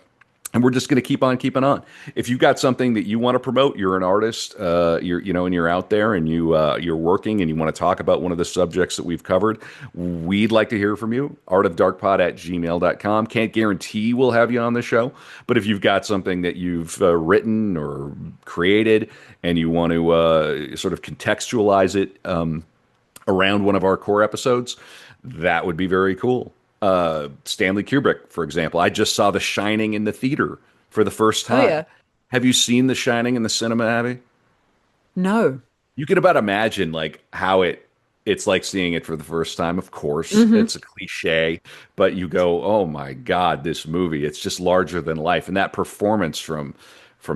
And we're just going to keep on keeping on. If you've got something that you want to promote, you're an artist, and you're out there and you're working and you want to talk about one of the subjects that we've covered, we'd like to hear from you. artofdarkpod@gmail.com. Can't guarantee we'll have you on the show, but if you've got something that you've written or created and you want to sort of contextualize it around one of our core episodes, that would be very cool. Stanley Kubrick, for example. I just saw The Shining in the theater for the first Oh time. yeah. Have you seen The Shining in the cinema, Abby? No. You can about imagine like how it's like seeing it for the first time. Of course, Hmm. it's a cliche, but you go, "Oh my God, this movie! It's just larger than life." And that performance from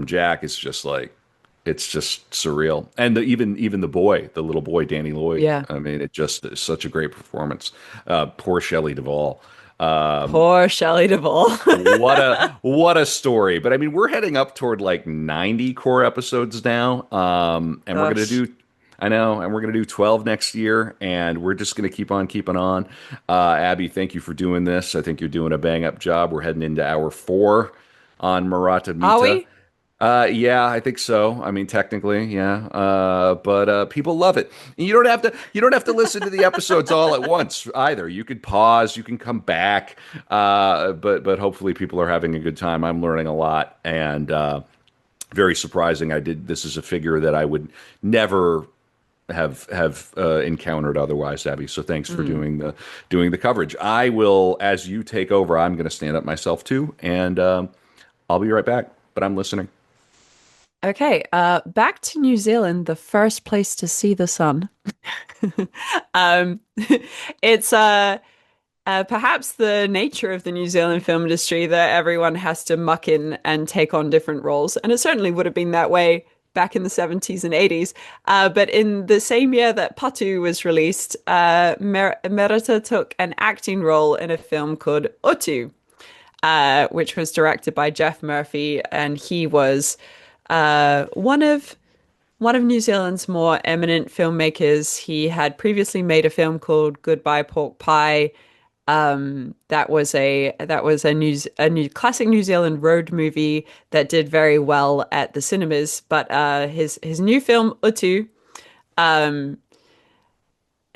Jack is just like it's just surreal. And even the boy, the little boy, Danny Lloyd. Yeah. I mean, it just is such a great performance. Poor Shelley Duvall. Um, Poor Shelley Duvall. what a story. But I mean, we're heading up toward like 90 core episodes now. And we're gonna Gosh. do I know, and we're gonna do 12 next year, and we're just gonna keep on keeping on. Abby, thank you for doing this. I think you're doing a bang up job. We're heading into hour 4 on Marata Are Mita. we? Yeah, I think so. I mean, technically, yeah. But people love it. And you don't have to listen to the episodes all at once either. You could pause, you can come back. But hopefully people are having a good time. I'm learning a lot, and very surprising. This is a figure that I would never have encountered otherwise, Abby. So thanks for Mm. doing the coverage. I will, as you take over, I'm going to stand up myself too, and I'll be right back. But I'm listening. Okay, back to New Zealand, the first place to see the sun. Um, it's perhaps the nature of the New Zealand film industry that everyone has to muck in and take on different roles, and it certainly would have been that way back in the 70s and 80s. But in the same year that Patu was released, Merata took an acting role in a film called Otu, which was directed by Jeff Murphy, and he was one of New Zealand's more eminent filmmakers. He had previously made a film called Goodbye Pork Pie. That was a new classic New Zealand road movie that did very well at the cinemas. But his new film Utu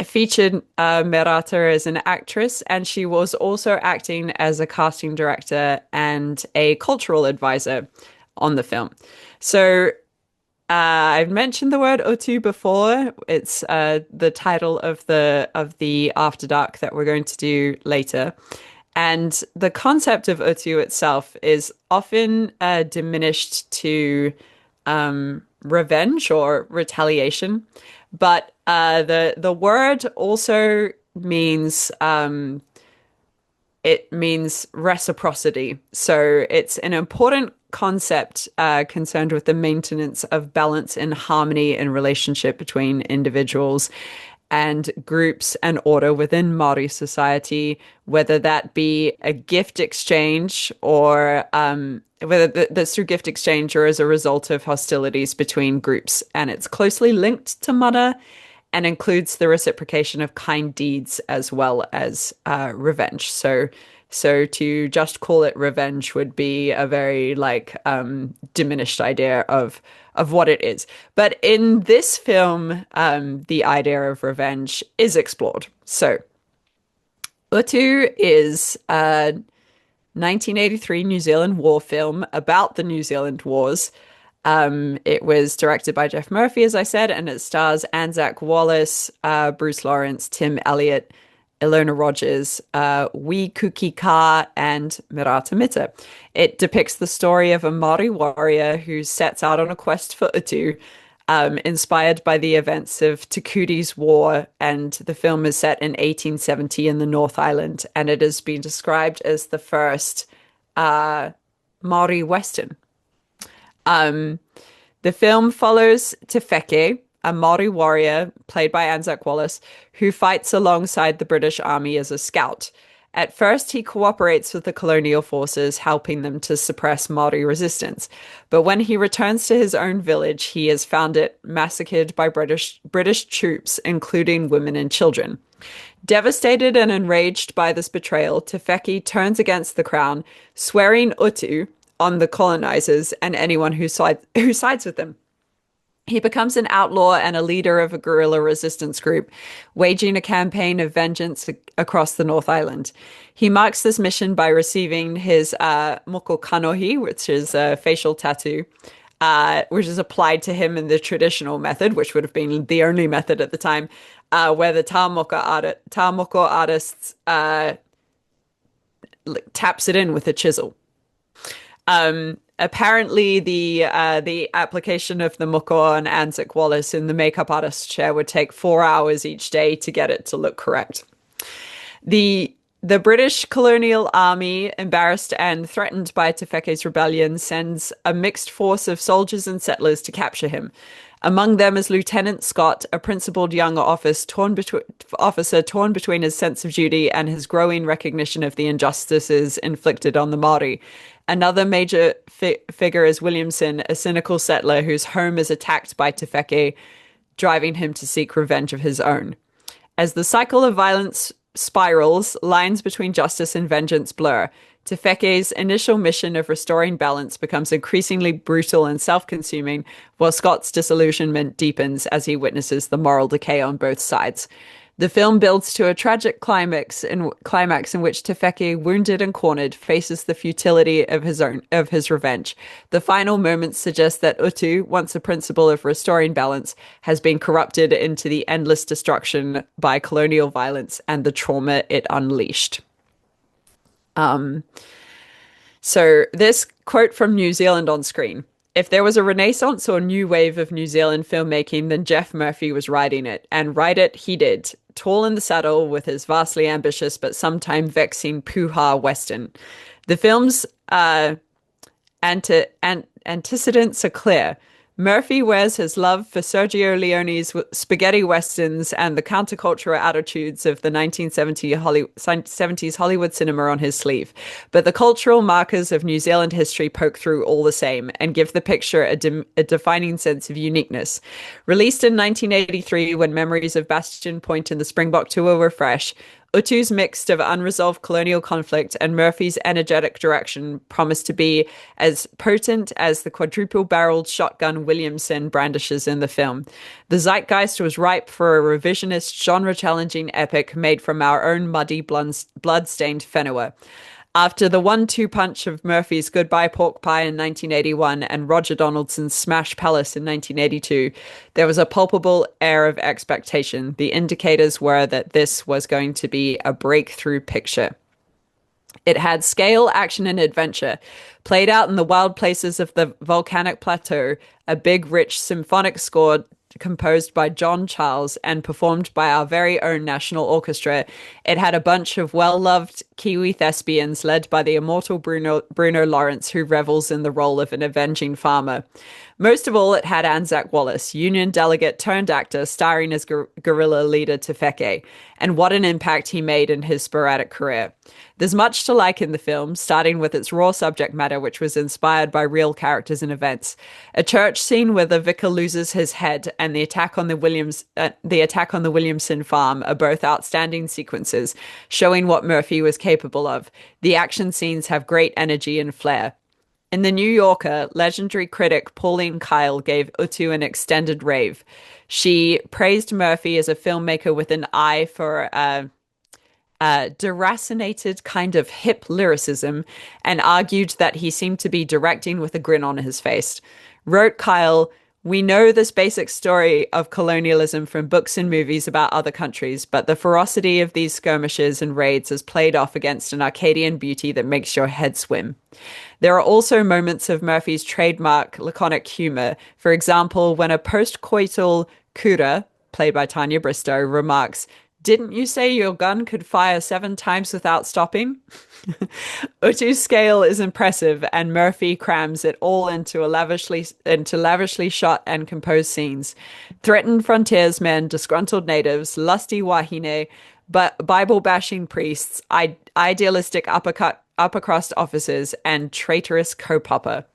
featured Merata as an actress, and she was also acting as a casting director and a cultural advisor on the film. So I've mentioned the word Otu before. It's the title of the After Dark that we're going to do later. And the concept of Otu itself is often diminished to revenge or retaliation, but the word also means it means reciprocity. So it's an important concept concerned with the maintenance of balance and harmony in relationship between individuals and groups and order within Maori society, whether that be a gift exchange or whether that's through gift exchange or as a result of hostilities between groups. And it's closely linked to mana and includes the reciprocation of kind deeds as well as revenge. So to just call it revenge would be a very like diminished idea of what it is. But in this film, the idea of revenge is explored. So Utu is a 1983 New Zealand war film about the New Zealand Wars. It was directed by Jeff Murphy, as I said, and it stars Anzac Wallace, Bruce Lawrence, Tim Elliott, Ilona Rogers, Wee Kuki Ka, and Merata Mita. It depicts the story of a Maori warrior who sets out on a quest for Utu, inspired by the events of Te Kūti's War, and the film is set in 1870 in the North Island, and it has been described as the first Maori Western. Um, the film follows Tefeke, a Maori warrior played by Anzac Wallace, who fights alongside the British Army as a scout. At first, he cooperates with the colonial forces, helping them to suppress Maori resistance. But when he returns to his own village, he is found it massacred by British troops, including women and children. Devastated and enraged by this betrayal, Tefeki turns against the crown, swearing utu on the colonizers and anyone who sides with them. He becomes an outlaw and a leader of a guerrilla resistance group, waging a campaign of vengeance across the North Island. He marks this mission by receiving his moko kanohi, which is a facial tattoo, which is applied to him in the traditional method, which would have been the only method at the time, where the Tamoko artists taps it in with a chisel. Apparently, the application of the muko on Anzac Wallace in the makeup artist chair would take 4 hours each day to get it to look correct. The British colonial army, embarrassed and threatened by Tefeke's rebellion, sends a mixed force of soldiers and settlers to capture him. Among them is Lieutenant Scott, a principled young officer torn between his sense of duty and his growing recognition of the injustices inflicted on the Maori. Another major figure is Williamson, a cynical settler whose home is attacked by Tefeke, driving him to seek revenge of his own. As the cycle of violence spirals, lines between justice and vengeance blur. Tefeke's initial mission of restoring balance becomes increasingly brutal and self-consuming, while Scott's disillusionment deepens as he witnesses the moral decay on both sides. The film builds to a tragic climax in which Tefeke, wounded and cornered, faces the futility of his revenge. The final moments suggest that Utu, once a principle of restoring balance, has been corrupted into the endless destruction by colonial violence and the trauma it unleashed. So this quote from New Zealand on screen. If there was a renaissance or new wave of New Zealand filmmaking, then Geoff Murphy was riding it, and ride it he did, tall in the saddle with his vastly ambitious but sometimes vexing Puha Western. The film's antecedents are clear. Murphy wears his love for Sergio Leone's spaghetti westerns and the countercultural attitudes of the 1970s Hollywood cinema on his sleeve. But the cultural markers of New Zealand history poke through all the same and give the picture a defining sense of uniqueness. Released in 1983 when memories of Bastion Point and the Springbok tour were fresh, Utu's mix of unresolved colonial conflict and Murphy's energetic direction promised to be as potent as the quadruple-barreled shotgun Williamson brandishes in the film. The zeitgeist was ripe for a revisionist, genre-challenging epic made from our own muddy, blood-stained Whenua. After the 1-2 punch of Murphy's Goodbye Pork Pie in 1981 and Roger Donaldson's Smash Palace in 1982, there was a palpable air of expectation. The indicators were that this was going to be a breakthrough picture. It had scale, action, and adventure. Played out in the wild places of the volcanic plateau, a big, rich symphonic score composed by John Charles and performed by our very own National Orchestra. It had a bunch of well-loved Kiwi thespians led by the immortal Bruno Lawrence, who revels in the role of an avenging farmer. Most of all, it had Anzac Wallace, Union delegate turned actor, starring as guerrilla leader Tefeke, and what an impact he made in his sporadic career. There's much to like in the film, starting with its raw subject matter, which was inspired by real characters and events. A church scene where the vicar loses his head and the attack on the Williamson farm are both outstanding sequences, showing what Murphy was capable of. The action scenes have great energy and flair. In The New Yorker, legendary critic Pauline Kael gave Utu an extended rave. She praised Murphy as a filmmaker with an eye for deracinated kind of hip lyricism and argued that he seemed to be directing with a grin on his face. Wrote Kyle, "We know this basic story of colonialism from books and movies about other countries, but the ferocity of these skirmishes and raids is played off against an Arcadian beauty that makes your head swim." There are also moments of Murphy's trademark laconic humor. For example, when a post-coital Kura, played by Tanya Bristow, remarks, Didn't you say your gun could fire 7 times without stopping? Utu's scale is impressive, and Murphy crams it all into lavishly shot and composed scenes. Threatened frontiersmen, disgruntled natives, lusty wahine, but Bible-bashing priests, idealistic upper crust officers, and traitorous co-popper.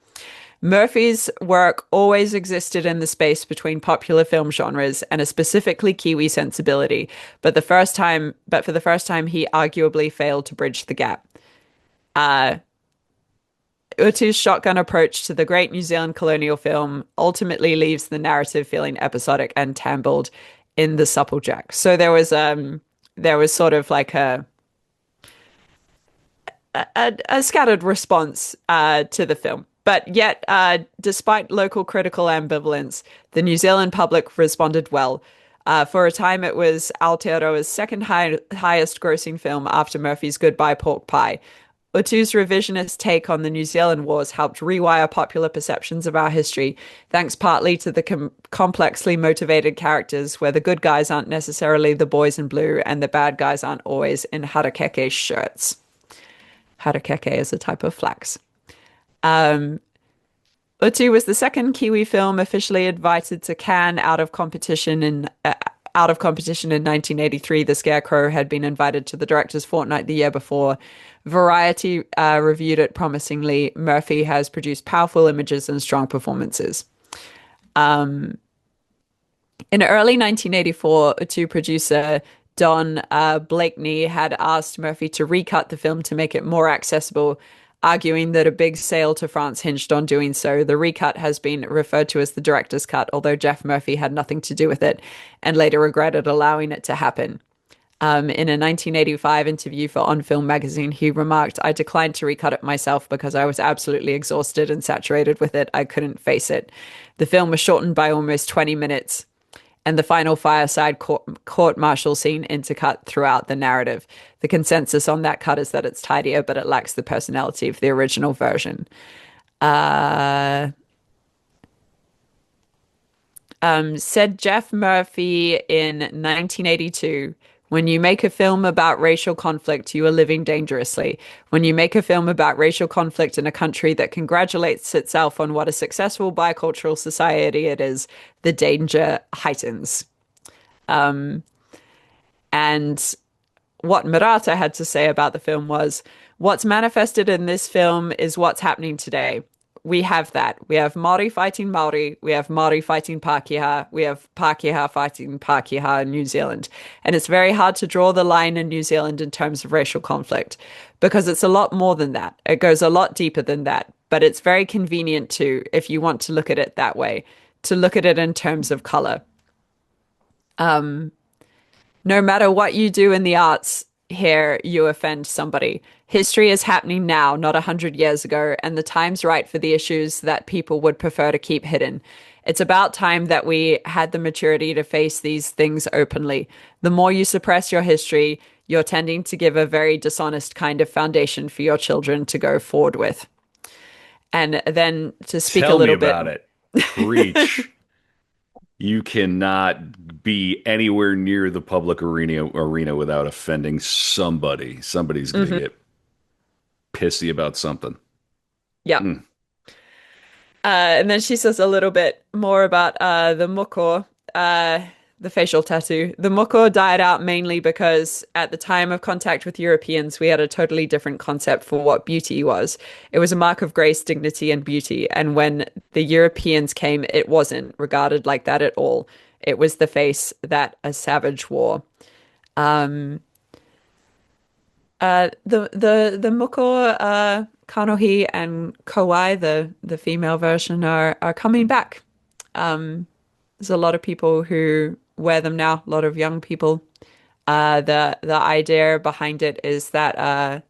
Murphy's work always existed in the space between popular film genres and a specifically Kiwi sensibility, but for the first time, he arguably failed to bridge the gap. Uh, Utu's shotgun approach to the great New Zealand colonial film ultimately leaves the narrative feeling episodic and tambled in the supplejack. So there was sort of like a scattered response to the film. But yet, despite local critical ambivalence, the New Zealand public responded well. For a time, it was Aotearoa's highest grossing film after Murphy's Goodbye Pork Pie. Utu's revisionist take on the New Zealand Wars helped rewire popular perceptions of our history, thanks partly to the complexly motivated characters, where the good guys aren't necessarily the boys in blue and the bad guys aren't always in harakeke shirts. Harakeke is a type of flax. Um, Utu was the second Kiwi film officially invited to Cannes out of competition in 1983. The Scarecrow had been invited to the director's fortnight the year before. Variety reviewed it promisingly. Murphy has produced powerful images and strong performances. In early 1984, Utu producer Don Blakeney had asked Murphy to recut the film to make it more accessible, arguing that a big sale to France hinged on doing so. The recut has been referred to as the director's cut, although Jeff Murphy had nothing to do with it and later regretted allowing it to happen. In a 1985 interview for On Film magazine, he remarked, "I declined to recut it myself because I was absolutely exhausted and saturated with it. I couldn't face it." The film was shortened by almost 20 minutes, and the final fireside court-martial scene intercut throughout the narrative. The consensus on that cut is that it's tidier, but it lacks the personality of the original version. Uh, Said Jeff Murphy in 1982, "When you make a film about racial conflict, you are living dangerously. When you make a film about racial conflict in a country that congratulates itself on what a successful bicultural society it is, the danger heightens." And what Merata had to say about the film was, "What's manifested in this film is what's happening today. We have that. We have Maori fighting Maori. We have Maori fighting Pākehā. We have Pākehā fighting Pākehā in New Zealand. And it's very hard to draw the line in New Zealand in terms of racial conflict because it's a lot more than that. It goes a lot deeper than that. But it's very convenient to, if you want to look at it that way, to look at it in terms of color. No matter what you do in the arts here, you offend somebody. History is happening now, not 100 years ago, and the time's right for the issues that people would prefer to keep hidden. It's about time that we had the maturity to face these things openly. The more you suppress your history, you're tending to give a very dishonest kind of foundation for your children to go forward with. And then to speak a Tell me little bit. about it. Preach. You cannot be anywhere near the public arena without offending somebody. Somebody's going to get pissy about something. Yeah. Mm. And then she says a little bit more about the moko, the facial tattoo. The moko died out mainly because at the time of contact with Europeans, we had a totally different concept for what beauty was. It was a mark of grace, dignity, and beauty. And when the Europeans came, it wasn't regarded like that at all. It was the face that a savage wore. The moko, kanohi, and kowai, the female version, are coming back. There's a lot of people who wear them now, a lot of young people. The idea behind it is that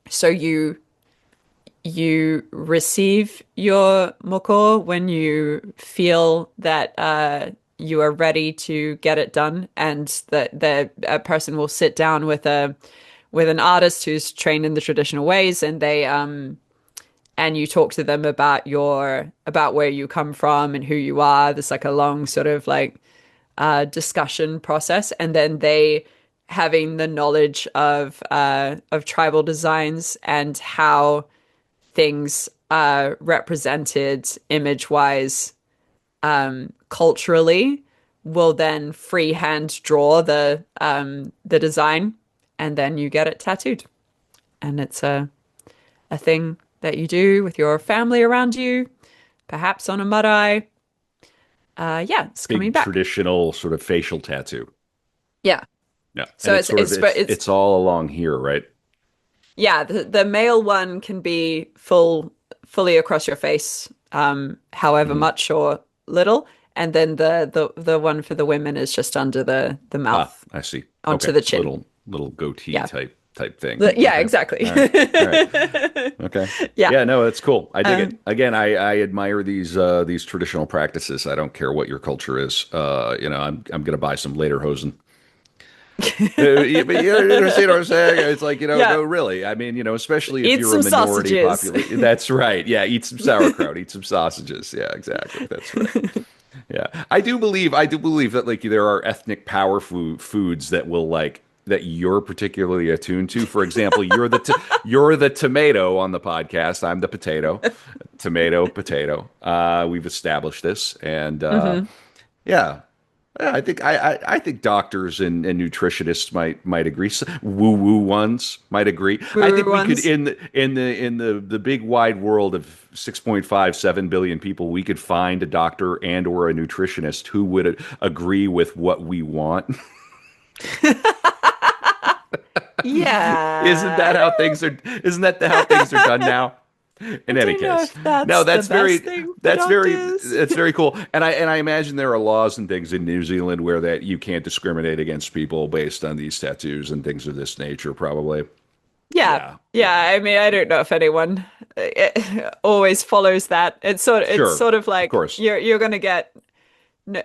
so you receive your moko when you feel that you are ready to get it done, and that a person will sit down with an artist who's trained in the traditional ways, and they and you talk to them about where you come from and who you are. There's like a long sort of like discussion process, and then they having the knowledge of tribal designs and how things are represented image wise culturally will then freehand draw the design, and then you get it tattooed, and it's a thing that you do with your family around you, perhaps on a mud eye. Yeah, it's coming Big back. traditional sort of facial tattoo. Yeah. Yeah. And So it's sort of it's it's all along here, right? yeah, the male one can be fully across your face, however Hmm. much or little, and then the one for the women is just under the Ah, mouth I see. onto Okay. the chin. Little goatee Yeah. type thing. Yeah, Okay. exactly. All right. All right. Okay. Yeah. Yeah, no, that's cool. I dig it. Um, Again, I admire these traditional practices. I don't care what your culture is. I'm gonna buy some lederhosen. But you understand what I'm saying? It's like, yeah. no, really. I mean, especially if Eat you're a some minority sausages. population. That's right. Yeah, eat some sauerkraut, eat some sausages. Yeah, exactly. That's right. Yeah, I do believe that like there are ethnic power foods that will like that you're particularly attuned to. For example, you're the tomato on the podcast. I'm the potato, potato. We've established this, and Hmm. yeah. Yeah, I think doctors and nutritionists might agree. Woo woo ones might agree. I Woo think we could ones. in the big wide world of 6.57 billion people, we could find a doctor and or a nutritionist who would agree with what we want. Isn't Yeah. that how things are? Isn't that how things are done now? I In any don't know case, if no, that's the best thing for doctors. that's very cool. And I imagine there are laws and things in New Zealand where that you can't discriminate against people based on these tattoos and things of this nature. Probably, Yeah. yeah, Yeah. yeah, I mean, I don't know if anyone always follows that. It's sure, sort of of like course, you're gonna get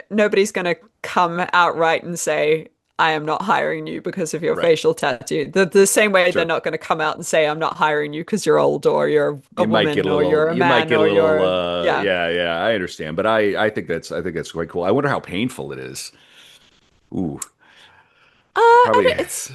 nobody's gonna come outright and say, I am not hiring you because of your right, facial tattoo. The same way they're sure. not gonna come out and say, I'm not hiring you because you're old or you're a woman or you're a You might man get a or little, you're yeah. yeah, yeah. I understand, but I think that's quite cool. I wonder how painful it is. Ooh, probably. It's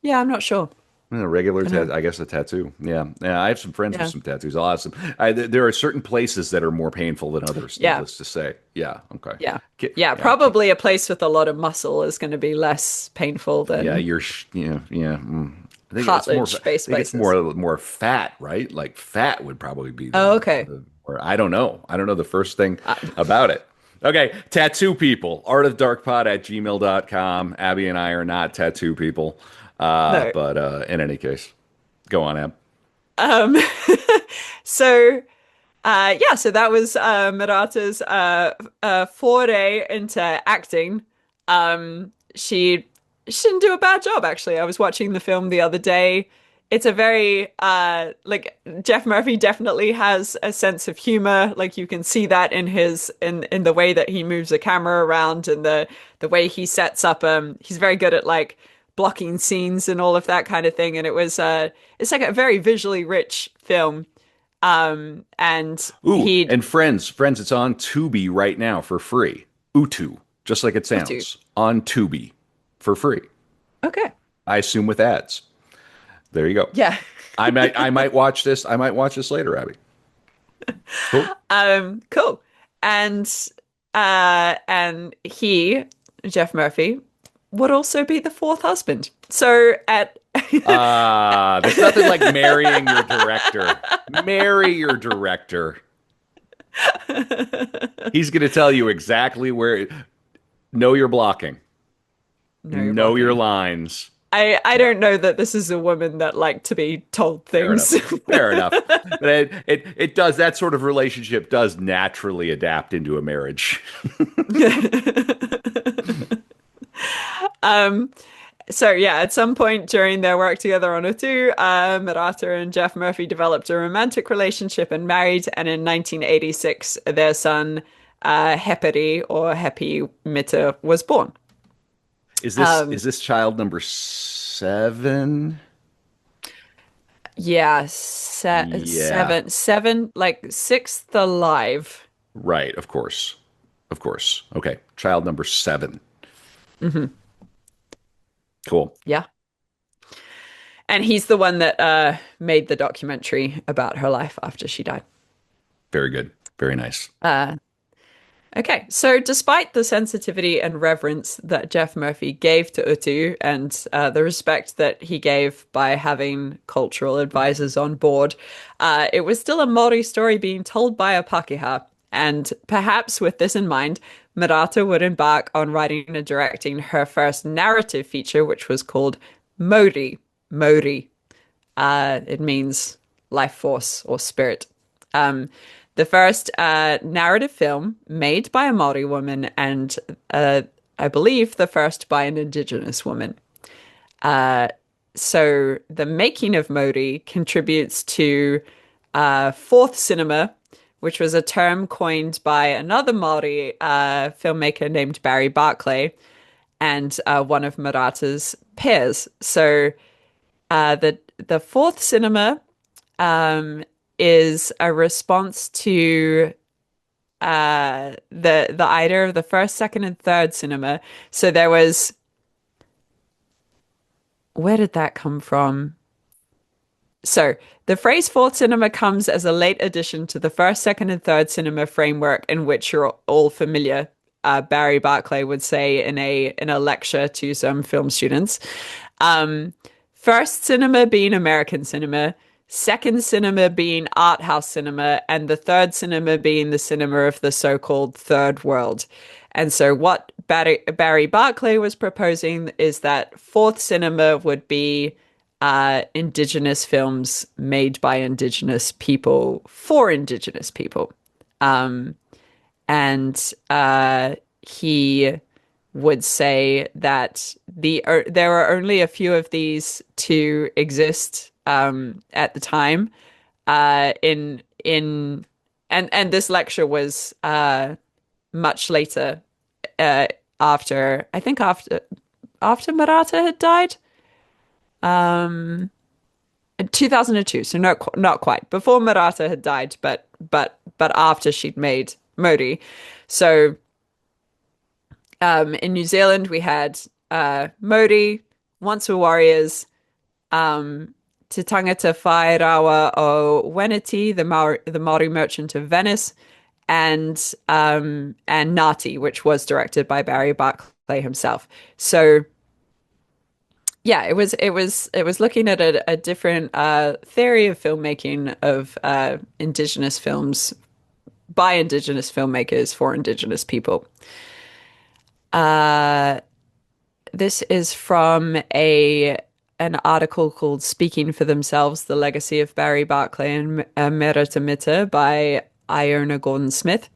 yeah, I'm not sure. A regular Don't know. tattoo, I guess a tattoo. Yeah, yeah. I have some friends with Yeah. some tattoos. I'll have some. There are certain places that are more painful than others. Yeah. Needless to say. Yeah. Okay. Yeah. Yeah, Yeah. probably a place with a lot of muscle is going to be less painful Yeah. than Yeah. Yeah. I think it's more. I cartilage-based think it's places. more fat, right? Like fat would probably be Oh, okay. or I don't know. I don't know the first thing Uh, about it. Okay, tattoo people. artofdarkpod@gmail.com. Abby and I are not tattoo people. no. But in any case, go on, Ab. Um, so yeah, so that was Murata's foray into acting. She didn't do a bad job actually. I was watching the film the other day. It's a very like Jeff Murphy definitely has a sense of humor. Like you can see that in his in the way that he moves the camera around and the way he sets up he's very good at like blocking scenes and all of that kind of thing. And it's like a very visually rich film. And Ooh, he and friends, it's on Tubi right now for free. Utu, just like it oh, dude. sounds, on Tubi for free. Okay. I assume with ads. There you go. Yeah. I might watch this. I might watch this later, Abby. Cool. Cool. And he, Jeff Murphy, would also be the fourth husband. So at There's nothing like marrying your director. Marry your director. He's going to tell you exactly where. Know your blocking. no, you're Know your blocking. lines. I Yeah. don't know that this is a woman that like to be told Fair enough. things. Fair enough. But it does that sort of relationship does naturally adapt into a marriage. Um, so yeah, at some point during their work together on Utu, Murata and Jeff Murphy developed a romantic relationship and married. And in 1986, their son Heperi or Hepi Mita was born. Is this child number 7? Yeah, Yeah. seven, like sixth alive. Right, of course. Of course. Okay. Child number seven. Hmm. Cool. Yeah. And he's the one that made the documentary about her life after she died. Very good. Very nice. Uh, Okay, so despite the sensitivity and reverence that Jeff Murphy gave to Utu and the respect that he gave by having cultural advisors on board, it was still a Maori story being told by a Pakeha. And perhaps with this in mind, Murata would embark on writing and directing her first narrative feature, which was called Maori. Maori. It means life force or spirit. Um, the first narrative film made by a Maori woman, and I believe the first by an Indigenous woman. So the making of Maori contributes to fourth cinema, which was a term coined by another Maori filmmaker named Barry Barclay and one of Murata's peers. So the fourth cinema is a response to the idea of the first, second, and third cinema. So there was, where did that come from? So the phrase fourth cinema comes as a late addition to the first, second, and third cinema framework in which you're all familiar. Barry Barclay would say in a lecture to some film students. Um, First cinema being American cinema, second cinema being art house cinema, and the third cinema being the cinema of the so-called third world. And so what Barry Barclay was proposing is that fourth cinema would be Indigenous films made by Indigenous people for Indigenous people. Um, and he would say that there are only a few of these to exist at the time. In and this lecture was much later, uh, after I think after Murata had died. Um, in 2002, so not quite before Murata had died, but after she'd made Modi. So in New Zealand, we had Modi, Once Were Warriors, Te Tangata Whai Rawa o Weneti, the Maori Merchant of Venice, and Ngati, which was directed by Barry Barclay himself. So yeah, it was looking at a different theory of filmmaking of Indigenous films by Indigenous filmmakers for Indigenous people. Uh, this is from a an article called "Speaking for Themselves: The Legacy of Barry Barclay and Merata Mita" by Iona Gordon-Smith.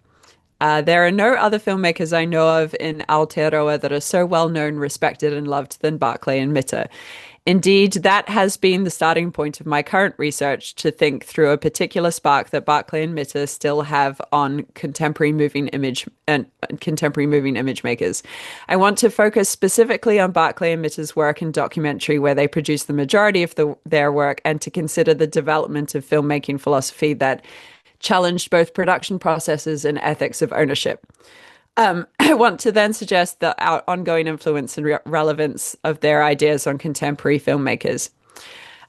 There are no other filmmakers I know of in Aotearoa that are so well known, respected, and loved than Barclay and Mita. Indeed, that has been the starting point of my current research to think through a particular spark that Barclay and Mita still have on contemporary moving image makers. I want to focus specifically on Barclay and Mita's work in documentary, where they produce the majority of their work, and to consider the development of filmmaking philosophy that challenged both production processes and ethics of ownership. I want to then suggest the ongoing influence and relevance of their ideas on contemporary filmmakers.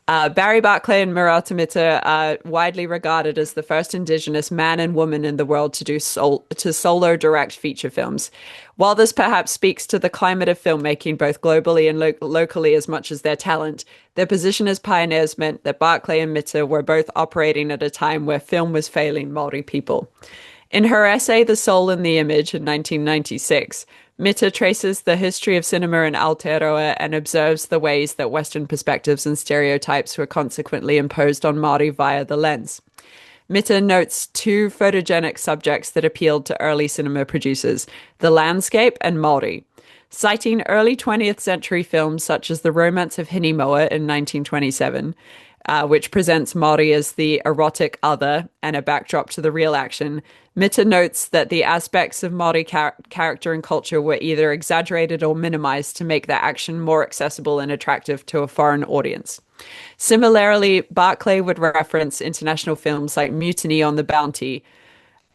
Barry Barclay and Merata Mita are widely regarded as the first Indigenous man and woman in the world to do solo direct feature films. While this perhaps speaks to the climate of filmmaking both globally and locally as much as their talent, their position as pioneers meant that Barclay and Mita were both operating at a time where film was failing Maori people. In her essay The Soul in the Image in 1996, Mita traces the history of cinema in Aotearoa and observes the ways that Western perspectives and stereotypes were consequently imposed on Māori via the lens. Mita notes two photogenic subjects that appealed to early cinema producers, the landscape and Māori. Citing early 20th century films such as The Romance of Hinimoa in 1927, which presents Māori as the erotic other and a backdrop to the real action, Mita notes that the aspects of Māori character and culture were either exaggerated or minimized to make the action more accessible and attractive to a foreign audience. Similarly, Barclay would reference international films like Mutiny on the Bounty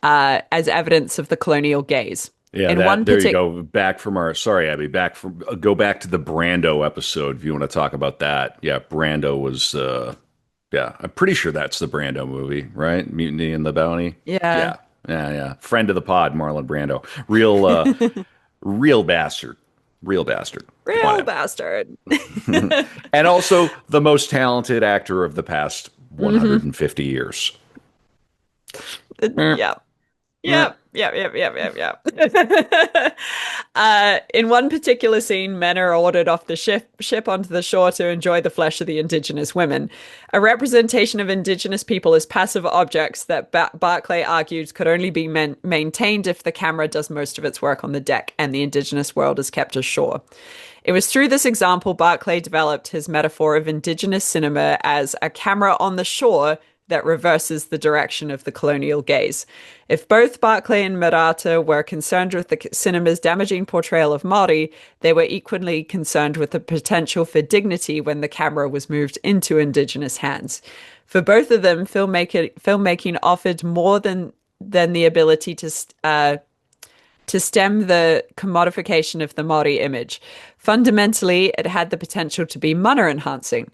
as evidence of the colonial gaze. Yeah, In that one there you particular, go. Back from our sorry, Abby. Back from go back to the Brando episode if you want to talk about that. Yeah, Brando was yeah, I'm pretty sure that's the Brando movie, right? Mutiny and the Bounty. yeah. Yeah. Yeah, yeah. Friend of the pod, Marlon Brando. Real real bastard. Real bastard. Come on Real now. bastard. And also the most talented actor of the past hmm 150 years. Yeah. Yep, yep, yep, yep, yep, yep. In one particular scene, men are ordered off the ship onto the shore to enjoy the flesh of the indigenous women. A representation of indigenous people as passive objects that Barclay argued could only be maintained if the camera does most of its work on the deck and the indigenous world is kept ashore. It was through this example Barclay developed his metaphor of indigenous cinema as a camera on the shore that reverses the direction of the colonial gaze. If both Barclay and Merata were concerned with the cinema's damaging portrayal of Maori, they were equally concerned with the potential for dignity when the camera was moved into indigenous hands. For both of them, filmmaking offered more than the ability to stem the commodification of the Maori image. Fundamentally, it had the potential to be mana enhancing.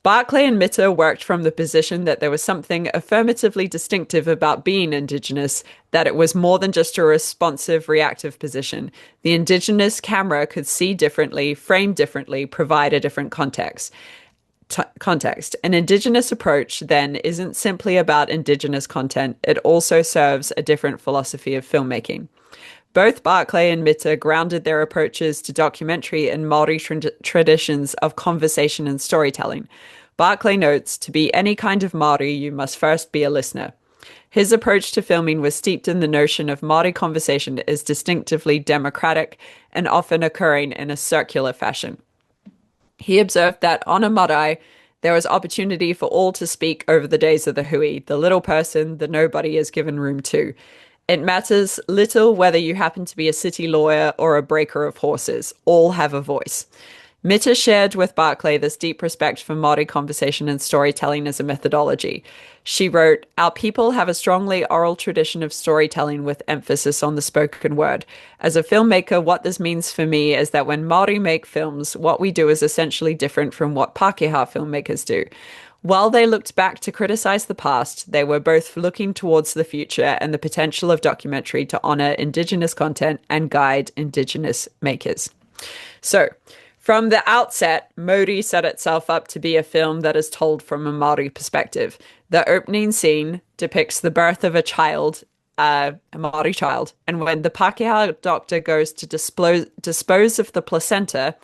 Barclay and Mita worked from the position that there was something affirmatively distinctive about being Indigenous, that it was more than just a responsive, reactive position. The Indigenous camera could see differently, frame differently, provide a different context. An Indigenous approach, then, isn't simply about Indigenous content, it also serves a different philosophy of filmmaking. Both Barclay and Mita grounded their approaches to documentary in Maori traditions of conversation and storytelling. Barclay notes, to be any kind of Maori, you must first be a listener. His approach to filming was steeped in the notion of Maori conversation as distinctively democratic and often occurring in a circular fashion. He observed that on a marae, there was opportunity for all to speak over the days of the hui. The little person, the nobody, is given room to. It matters little whether you happen to be a city lawyer or a breaker of horses. All have a voice. Mita shared with Barclay this deep respect for Maori conversation and storytelling as a methodology. She wrote, "Our people have a strongly oral tradition of storytelling with emphasis on the spoken word. As a filmmaker, what this means for me is that when Maori make films, what we do is essentially different from what Pākehā filmmakers do. While they looked back to criticize the past, they were both looking towards the future and the potential of documentary to honor Indigenous content and guide Indigenous makers." So, from the outset, Maori set itself up to be a film that is told from a Maori perspective. The opening scene depicts the birth of a child, a Maori child, and when the Pākehā doctor goes to dispose of the placenta,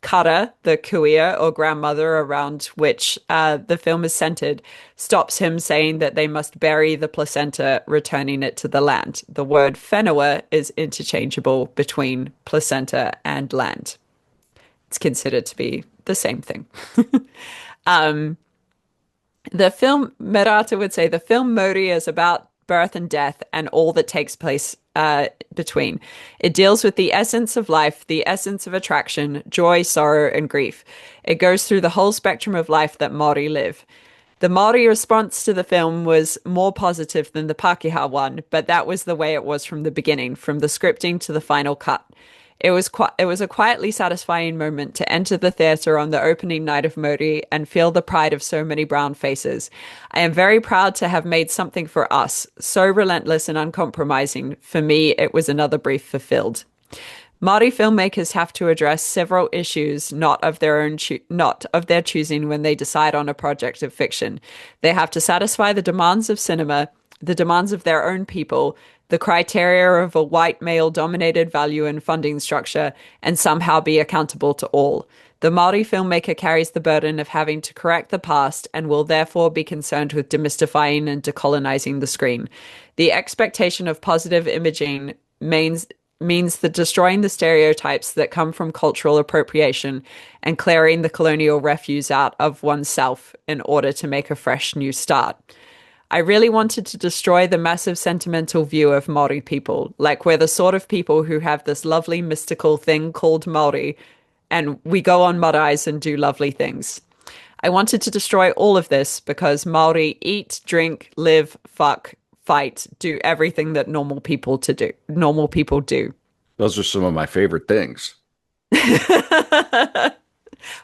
Kara, the kuia or grandmother around which the film is centered, stops him, saying that they must bury the placenta, returning it to the land. The word whenua is interchangeable between placenta and land. It's considered to be the same thing. The film, Merata would say, the film Maori is about birth and death and all that takes place between. It deals with the essence of life, the essence of attraction, joy, sorrow, and grief. It goes through the whole spectrum of life that Maori live. The Maori response to the film was more positive than the Pākehā one, but that was the way it was from the beginning, from the scripting to the final cut. It was a quietly satisfying moment to enter the theatre on the opening night of Maori and feel the pride of so many brown faces. I am very proud to have made something for us, so relentless and uncompromising. For me, it was another brief fulfilled. Māori filmmakers have to address several issues not of their choosing when they decide on a project of fiction. They have to satisfy the demands of cinema, the demands of their own people, the criteria of a white male dominated value and funding structure, and somehow be accountable to all. The Māori filmmaker carries the burden of having to correct the past and will therefore be concerned with demystifying and decolonizing the screen. The expectation of positive imaging means that destroying the stereotypes that come from cultural appropriation and clearing the colonial refuse out of oneself in order to make a fresh new start. I really wanted to destroy the massive sentimental view of Maori people, like we're the sort of people who have this lovely mystical thing called Maori, and we go on maraes and do lovely things. I wanted to destroy all of this because Maori eat, drink, live, fuck, fight, do everything that normal people do. Those are some of my favorite things.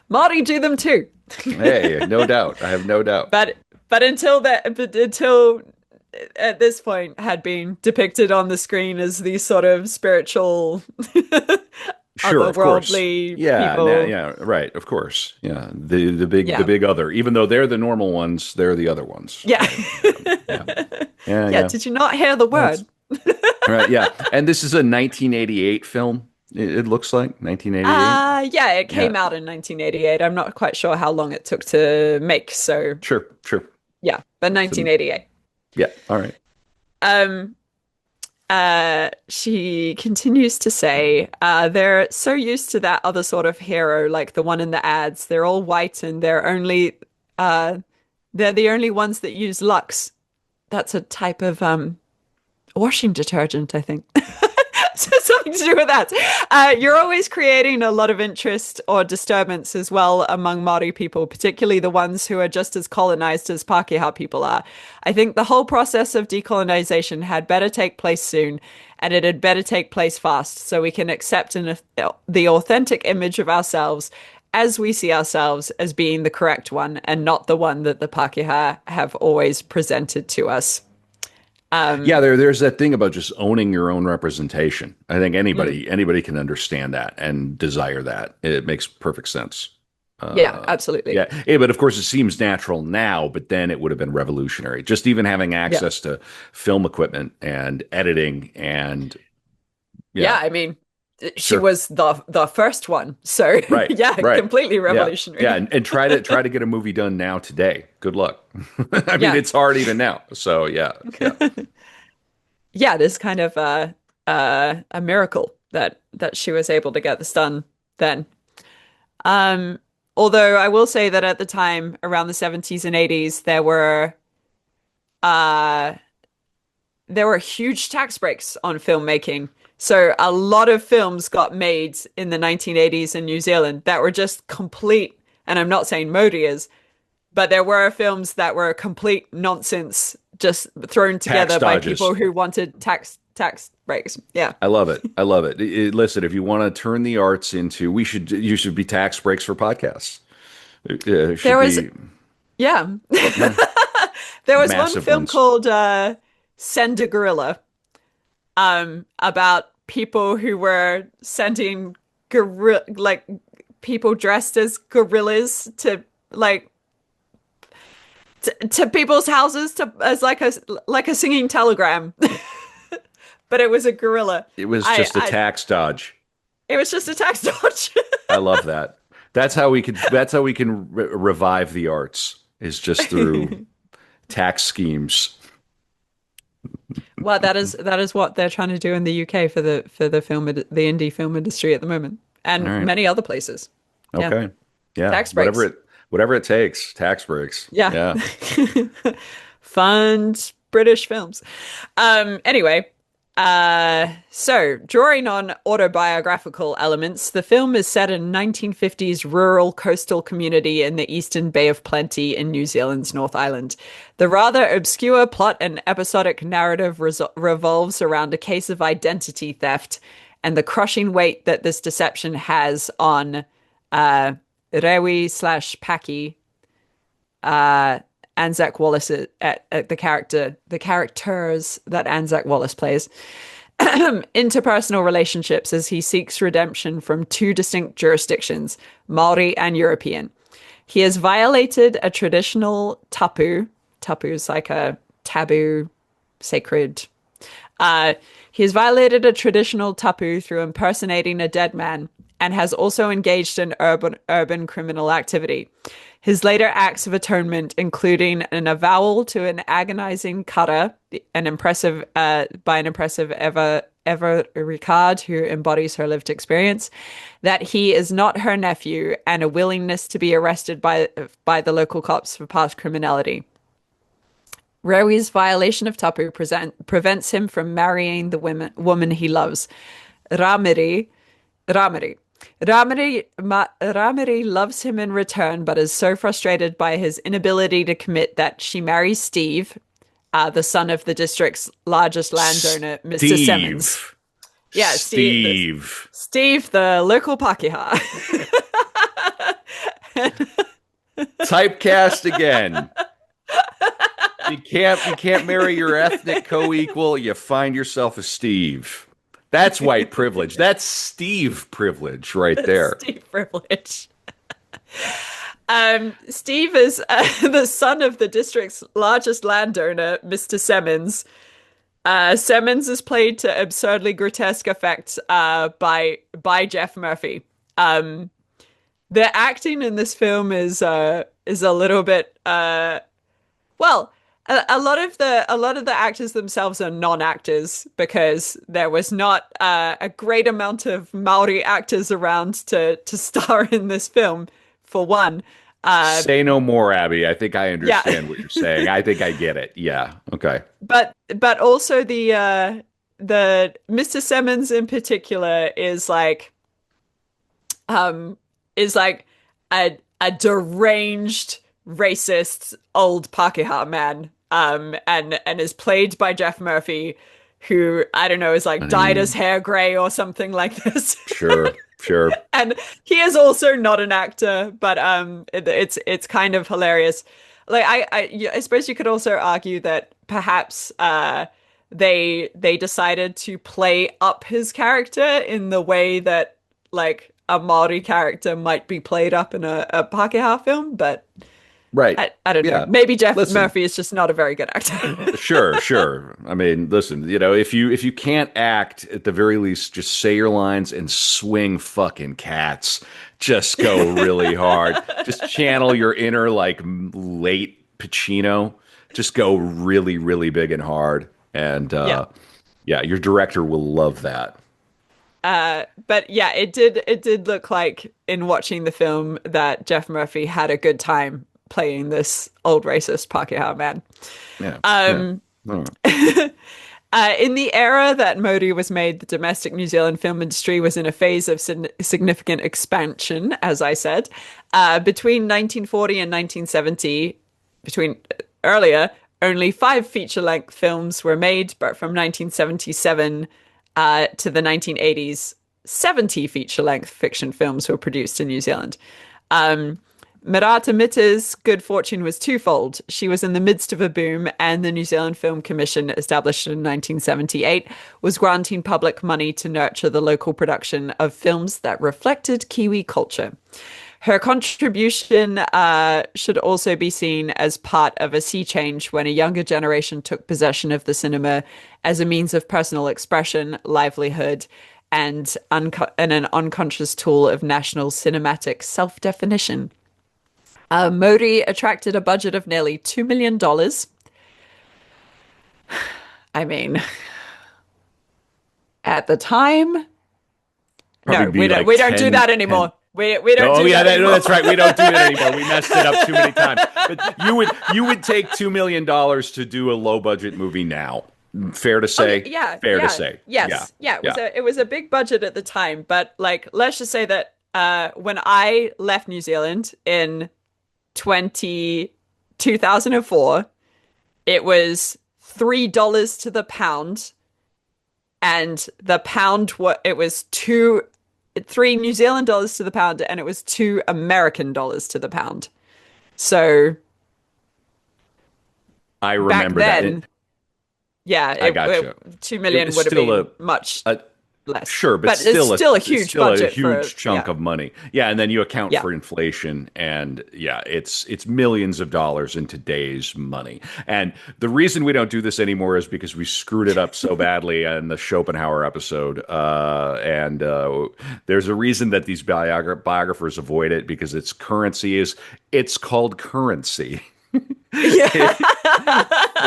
Maori do them too. Hey, no doubt. I have no doubt. But until at this point had been depicted on the screen as these sort of spiritual Sure, of course. otherworldly Yeah, people. yeah, right, of course. Yeah. The Yeah. big other. Even though they're the normal ones, they're the other ones. Yeah. Right. Yeah. Yeah. Yeah, Yeah, yeah. did you not hear the That's word? right. Yeah. And this is a 1988 film. It looks like 1988. Yeah, it Yeah. came out in 1988. I'm not quite sure how long it took to make, so Sure, sure. yeah, but So 1988. yeah, all right. Um, she continues to say, they're so used to that other sort of hero, like the one in the ads. They're all white and uh, they're the only ones that use Lux. That's a type of washing detergent, I think. So something to do with that. You're always creating a lot of interest or disturbance as well among Maori people, particularly the ones who are just as colonized as Pākehā people are. I think the whole process of decolonization had better take place soon, and it had better take place fast, so we can accept the authentic image of ourselves as we see ourselves as being the correct one and not the one that the Pākehā have always presented to us. Yeah, Um, there's that thing about just owning your own representation. I think mm, anybody can understand that and desire that. It makes perfect sense. yeah, Uh, absolutely. yeah, yeah, but of course it seems natural now, but then it would have been revolutionary. Just even having Yeah. access to film equipment and editing and Yeah, yeah, I mean, she sure. was the first one. So, Right, yeah, right. completely Yeah. Yeah, revolutionary. and try to get a movie done now today. Good luck. I mean, Yeah. it's hard even now. So, yeah. Yeah. Yeah, it is kind of a miracle that she was able to get this done then. Um, Although I will say that at the time, around the 70s and 80s, uh there were huge tax breaks on filmmaking. So a lot of films got made in the 1980s in New Zealand that were just complete, and I'm not saying Modi is, but there were films that were complete nonsense just thrown Tax together by dodges. people who wanted tax breaks. Yeah. I love it. I love it. Listen, if you want to turn the arts into, you should be tax breaks for podcasts. It There should was be, yeah. yeah, There was one massive film ones. called Send a Gorilla about people who were sending like people dressed as gorillas to like to people's houses to as like a singing telegram. But it was a gorilla. It was I just a I tax dodge. It was just a tax dodge. I love that. That's how we can revive the arts is just through tax schemes. Well, that is what they're trying to do in the UK for the the indie film industry at the moment, All and right. many other places. Yeah, Okay. Yeah. tax breaks. Whatever it takes. Tax breaks. Yeah, Yeah. fund British films. Anyway, so drawing on autobiographical elements, the film is set in 1950s rural coastal community in the Eastern Bay of Plenty in New Zealand's North Island. The rather obscure plot and episodic narrative revolves around a case of identity theft and the crushing weight that this deception has on Rewi slash Paki, Anzac Wallace at the characters that Anzac Wallace plays, interpersonal relationships as he seeks redemption from two distinct jurisdictions, Maori and European. He has violated a traditional tapu. Tapu is like a taboo, sacred. Uh, he has violated a traditional tapu through impersonating a dead man and has also engaged in urban criminal activity. His later acts of atonement, including an avowal to an agonizing kara, by an impressive Eva Ricard, who embodies her lived experience, that he is not her nephew, and a willingness to be arrested by the local cops for past criminality. Rewi's violation of tapu prevents him from marrying the woman he loves, Ramiri. Ramiri. Ramiri loves him in return, but is so frustrated by his inability to commit that she marries Steve, the son of the district's largest landowner, Mr. Simmons. Steve. Yeah, Steve. Steve, the local Pakeha. Typecast again. You can't marry your ethnic co-equal. You find yourself a Steve. That's white privilege. That's Steve privilege right there. Steve privilege. Steve is the son of the district's largest landowner, Mr. Semmons. Semmons is played to absurdly grotesque effect by Jeff Murphy. Um, the acting in this film is a little bit well, a lot of the actors themselves are non-actors because there was not a great amount of Maori actors around to star in this film. For one, uh, Say no more, Abbie. I think I yeah, understand what you're saying. I think I get it. Yeah. Okay. but also the Mr. Simmons in particular um is like a deranged racist old Pakeha man and is played by Jeff Murphy, who I don't know is I like dyed his mean, hair gray or something like this. sure, sure. And he is also not an actor, but it's kind of hilarious. Like I suppose you could also argue that perhaps they decided to play up his character in the way that like a Maori character might be played up in a Pakeha film, but Right. I don't know. Yeah. Maybe Jeff Listen, Murphy is just not a very good actor. sure, sure. I mean, listen, if you can't act, at the very least, just say your lines and swing fucking cats. Just go really hard. Just channel your inner like late Pacino. Just go really, really big and hard. And Yeah. yeah, your director will love that. But yeah, it did look like in watching the film that Jeff Murphy had a good time playing this old racist Pakeha man. Yeah, yeah. Um, All right. in the era that Maori was made, the domestic New Zealand film industry was in a phase of significant expansion, as I said. Between 1940 and 1970, between earlier, only five feature-length films were made, but from 1977 to the 1980s, 70 feature-length fiction films were produced in New Zealand. Um, Merata Mita's good fortune was twofold. She was in the midst of a boom, and the New Zealand Film Commission, established in 1978, was granting public money to nurture the local production of films that reflected Kiwi culture. Her contribution should also be seen as part of a sea change when a younger generation took possession of the cinema as a means of personal expression, livelihood, and an unconscious tool of national cinematic self-definition. Maori attracted a budget of nearly $2 million. I mean, at the time, Probably no, be like we don't do 10, that 10. anymore. We don't Oh do yeah, that no, anymore. that's right. We don't do it anymore. We messed it up too many times. But you would take $2 million to do a low budget movie now. Fair to Oh yeah, say. yeah, Fair to yeah, say. Yeah. yes, yeah. Yeah. It was a big budget at the time, but like let's just say that when I left New Zealand in 2004, it was $3 to the pound, and the pound what it was three New Zealand dollars to the pound, and it was $2 American to the pound. So I back remember that. then, yeah, I got you. 2 It million was would have still been much a less, sure, but but it's still a it's huge still a budget for huge chunk of money. Yeah, and then you account yeah. for inflation, and yeah, it's millions of dollars in today's money. And the reason we don't do this anymore is because we screwed it up so badly in the Schopenhauer episode. And there's a reason that these biographers avoid it because it's called currency Yeah.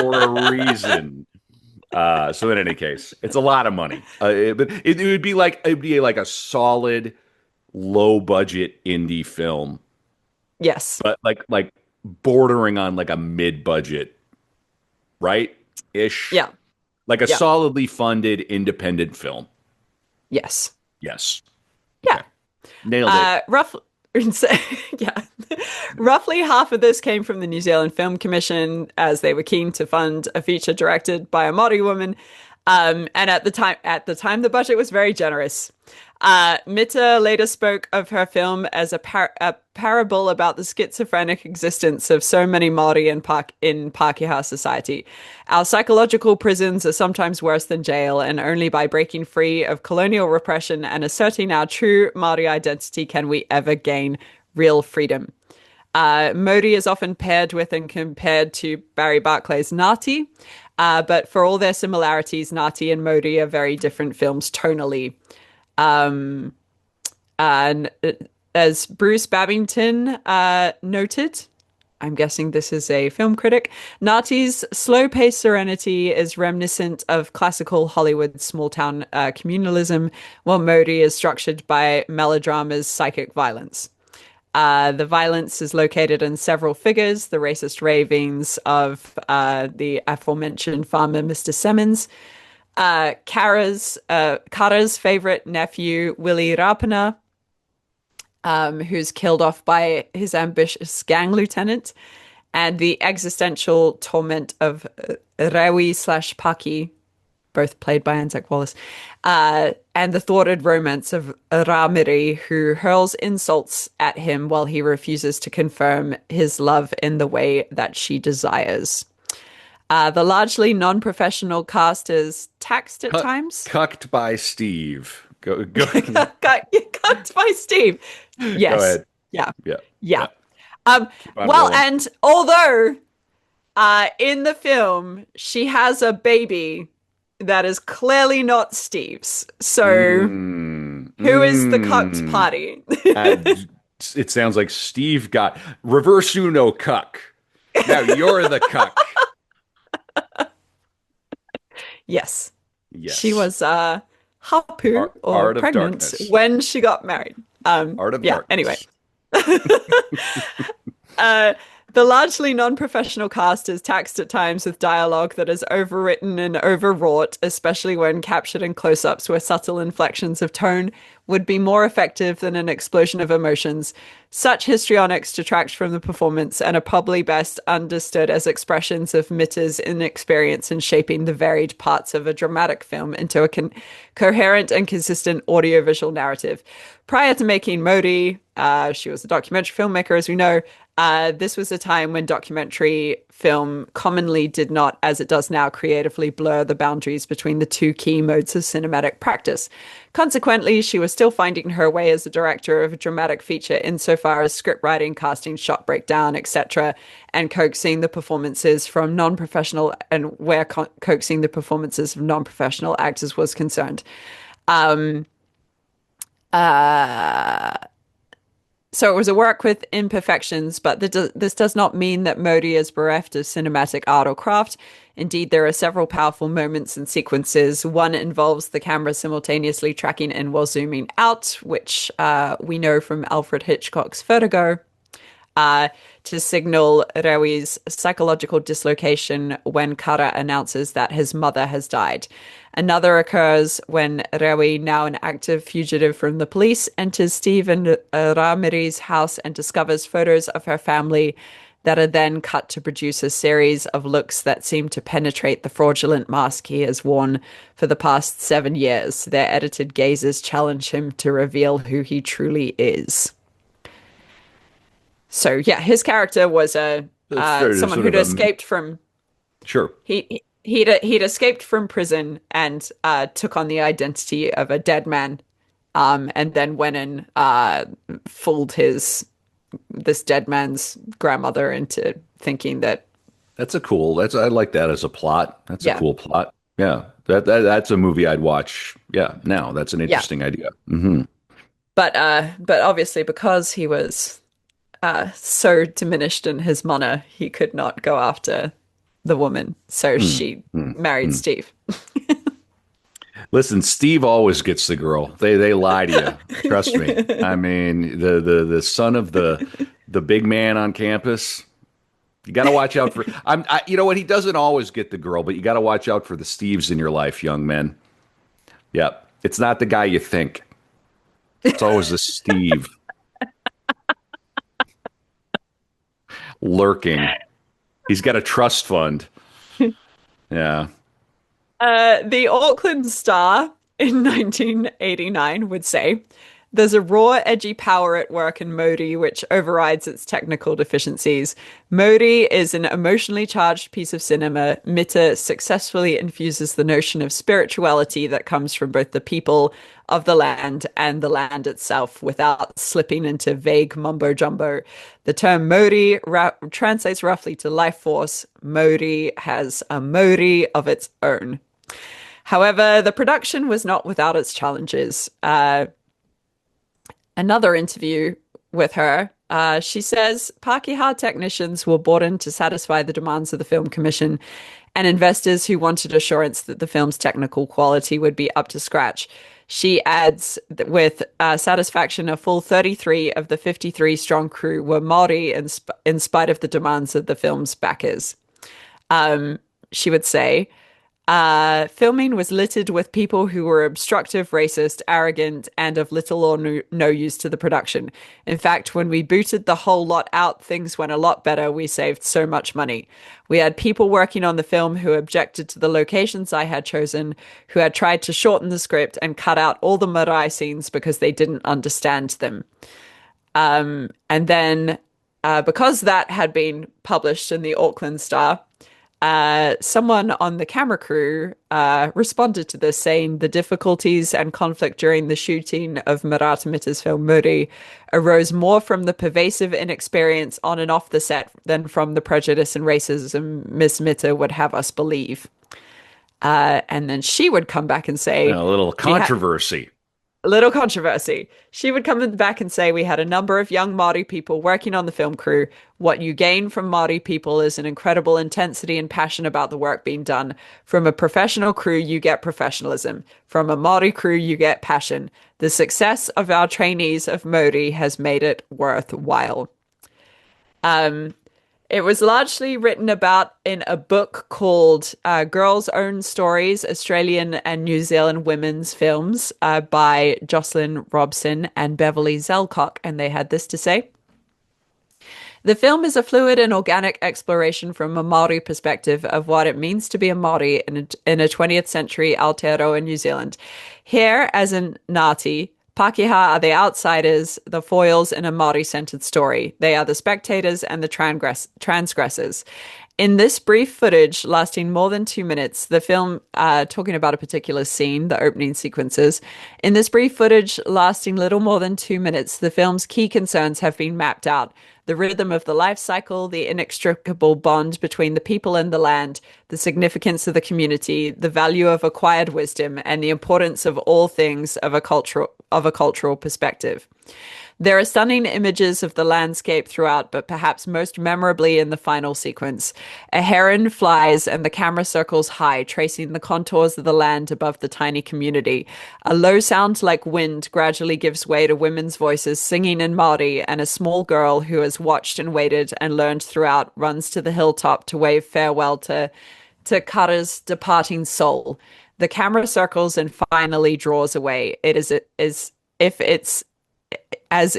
for a reason. So in any case, it's a lot of money. But it would be like a solid low budget indie film, Yes. but like bordering on like a mid budget, right? Ish. Yeah. Like a Yeah. solidly funded independent film. Yes. Yes. Yeah. Okay. Nailed it. Roughly, yeah. Roughly half of this came from the New Zealand Film Commission, as they were keen to fund a feature directed by a Maori woman. And at the time, the budget was very generous. Mita later spoke of her film as a parable about the schizophrenic existence of so many Maori in Pākehā society. Our psychological prisons are sometimes worse than jail, and only by breaking free of colonial repression and asserting our true Maori identity can we ever gain real freedom. Modi is often paired with and compared to Barry Barclay's Nati, but for all their similarities, Nati and Modi are very different films tonally. And as Bruce Babington noted, I'm guessing this is a film critic, Nati's slow-paced serenity is reminiscent of classical Hollywood small-town communalism, while Modi is structured by melodrama's psychic violence. The violence is located in several figures, the racist ravings of the aforementioned farmer, Mr. Simmons, Kara's favorite nephew, Willie Rapana, who's killed off by his ambitious gang lieutenant, and the existential torment of Rewi slash Paki, both played by Anzac Wallace, and the thwarted romance of Ramiri, who hurls insults at him while he refuses to confirm his love in the way that she desires. The largely non-professional cast is taxed at times. Cucked by Steve. Go. Cucked by Steve. Go Yes. ahead. Yeah. Yeah. Yeah. Yeah. Well, and although in the film she has a baby that is clearly not Steve's, so who is the cucked party? It sounds like Steve got reverse Uno cuck. Now you're the cuck. Yes. Yes. She was hapu or Art of pregnant Darkness. when she got married. Art of Yeah, Darkness. anyway. Uh, the largely non-professional cast is taxed at times with dialogue that is overwritten and overwrought, especially when captured in close-ups where subtle inflections of tone would be more effective than an explosion of emotions. Such histrionics detract from the performance and are probably best understood as expressions of Mita's inexperience in shaping the varied parts of a dramatic film into a coherent and consistent audiovisual narrative. Prior to making Modi, she was a documentary filmmaker, as we know. This was a time when documentary film commonly did not, as it does now, creatively blur the boundaries between the two key modes of cinematic practice. Consequently, she was still finding her way as a director of a dramatic feature insofar as script writing, casting, shot breakdown, etc., and coaxing the performances from non-professional and where coaxing the performances of non-professional actors was concerned. So it was a work with imperfections, but this does not mean that Modi is bereft of cinematic art or craft. Indeed, there are several powerful moments and sequences. One involves the camera simultaneously tracking in while zooming out, which we know from Alfred Hitchcock's Vertigo, to signal Rewi's psychological dislocation when Kara announces that his mother has died. Another occurs when Rewi, now an active fugitive from the police, enters Steve and Ramiri's house and discovers photos of her family that are then cut to produce a series of looks that seem to penetrate the fraudulent mask he has worn for the past 7 years. Their edited gazes challenge him to reveal who he truly is. So yeah, his character was someone who'd escaped from Sure. he'd escaped from prison and took on the identity of a dead man, and then went and fooled this dead man's grandmother into thinking that. I like that as a plot. That's a Yeah. cool plot. Yeah. That's a movie I'd watch. Yeah. Now that's an Yeah. interesting idea. Hmm. But obviously because he was so diminished in his mana, he could not go after the woman. So she married Steve. Listen, Steve always gets the girl. They lie to you. Trust me. I mean, the son of the big man on campus. You got to watch out for. You know what? He doesn't always get the girl, but you got to watch out for the Steves in your life, young men. Yep, it's not the guy you think. It's always the Steve lurking. He's got a trust fund. Yeah. The Auckland Star in 1989 would say, there's a raw, edgy power at work in Maori which overrides its technical deficiencies. Maori is an emotionally charged piece of cinema. Mita successfully infuses the notion of spirituality that comes from both the people of the land and the land itself without slipping into vague mumbo jumbo. The term Maori translates roughly to life force. Maori has a Maori of its own. However, the production was not without its challenges. Another interview with her, she says Pākehā technicians were brought in to satisfy the demands of the film commission and investors who wanted assurance that the film's technical quality would be up to scratch. She adds that with satisfaction, a full 33 of the 53 strong crew were Maori in spite of the demands of the film's backers. She would say, filming was littered with people who were obstructive, racist, arrogant, and of little or no use to the production. In fact, when we booted the whole lot out, things went a lot better. We saved so much money. We had people working on the film who objected to the locations I had chosen, who had tried to shorten the script and cut out all the marae scenes because they didn't understand them. And then, because that had been published in the Auckland Star, someone on the camera crew responded to this, saying the difficulties and conflict during the shooting of Merata Mita's film Muri arose more from the pervasive inexperience on and off the set than from the prejudice and racism Miss Mita would have us believe. And then she would come back and say, A little we had controversy. a little controversy. She would come back and say, we had a number of young Maori people working on the film crew. What you gain from Maori people is an incredible intensity and passion about the work being done. From a professional crew, you get professionalism. From a Maori crew, you get passion. The success of our trainees of Maori has made it worthwhile. It was largely written about in a book called Girls' Own Stories, Australian and New Zealand Women's Films by Jocelyn Robson and Beverly Zelcock. And they had this to say. The film is a fluid and organic exploration from a Maori perspective of what it means to be a Maori in a 20th century Aotearoa New Zealand. Here, as in Ngāti, Pākehā are the outsiders, the foils in a Māori-centered story. They are the spectators and the transgressors. In this brief footage, lasting more than 2 minutes, the film, talking about a particular scene, the opening sequences, in this brief footage lasting little more than 2 minutes, the film's key concerns have been mapped out. The rhythm of the life cycle, the inextricable bond between the people and the land, the significance of the community, the value of acquired wisdom, and the importance of all things of a cultural perspective. There are stunning images of the landscape throughout, but perhaps most memorably in the final sequence. A heron flies and the camera circles high, tracing the contours of the land above the tiny community. A low sound like wind gradually gives way to women's voices singing in Māori, and a small girl who has watched and waited and learned throughout runs to the hilltop to wave farewell to Kara's departing soul. The camera circles and finally draws away. It is as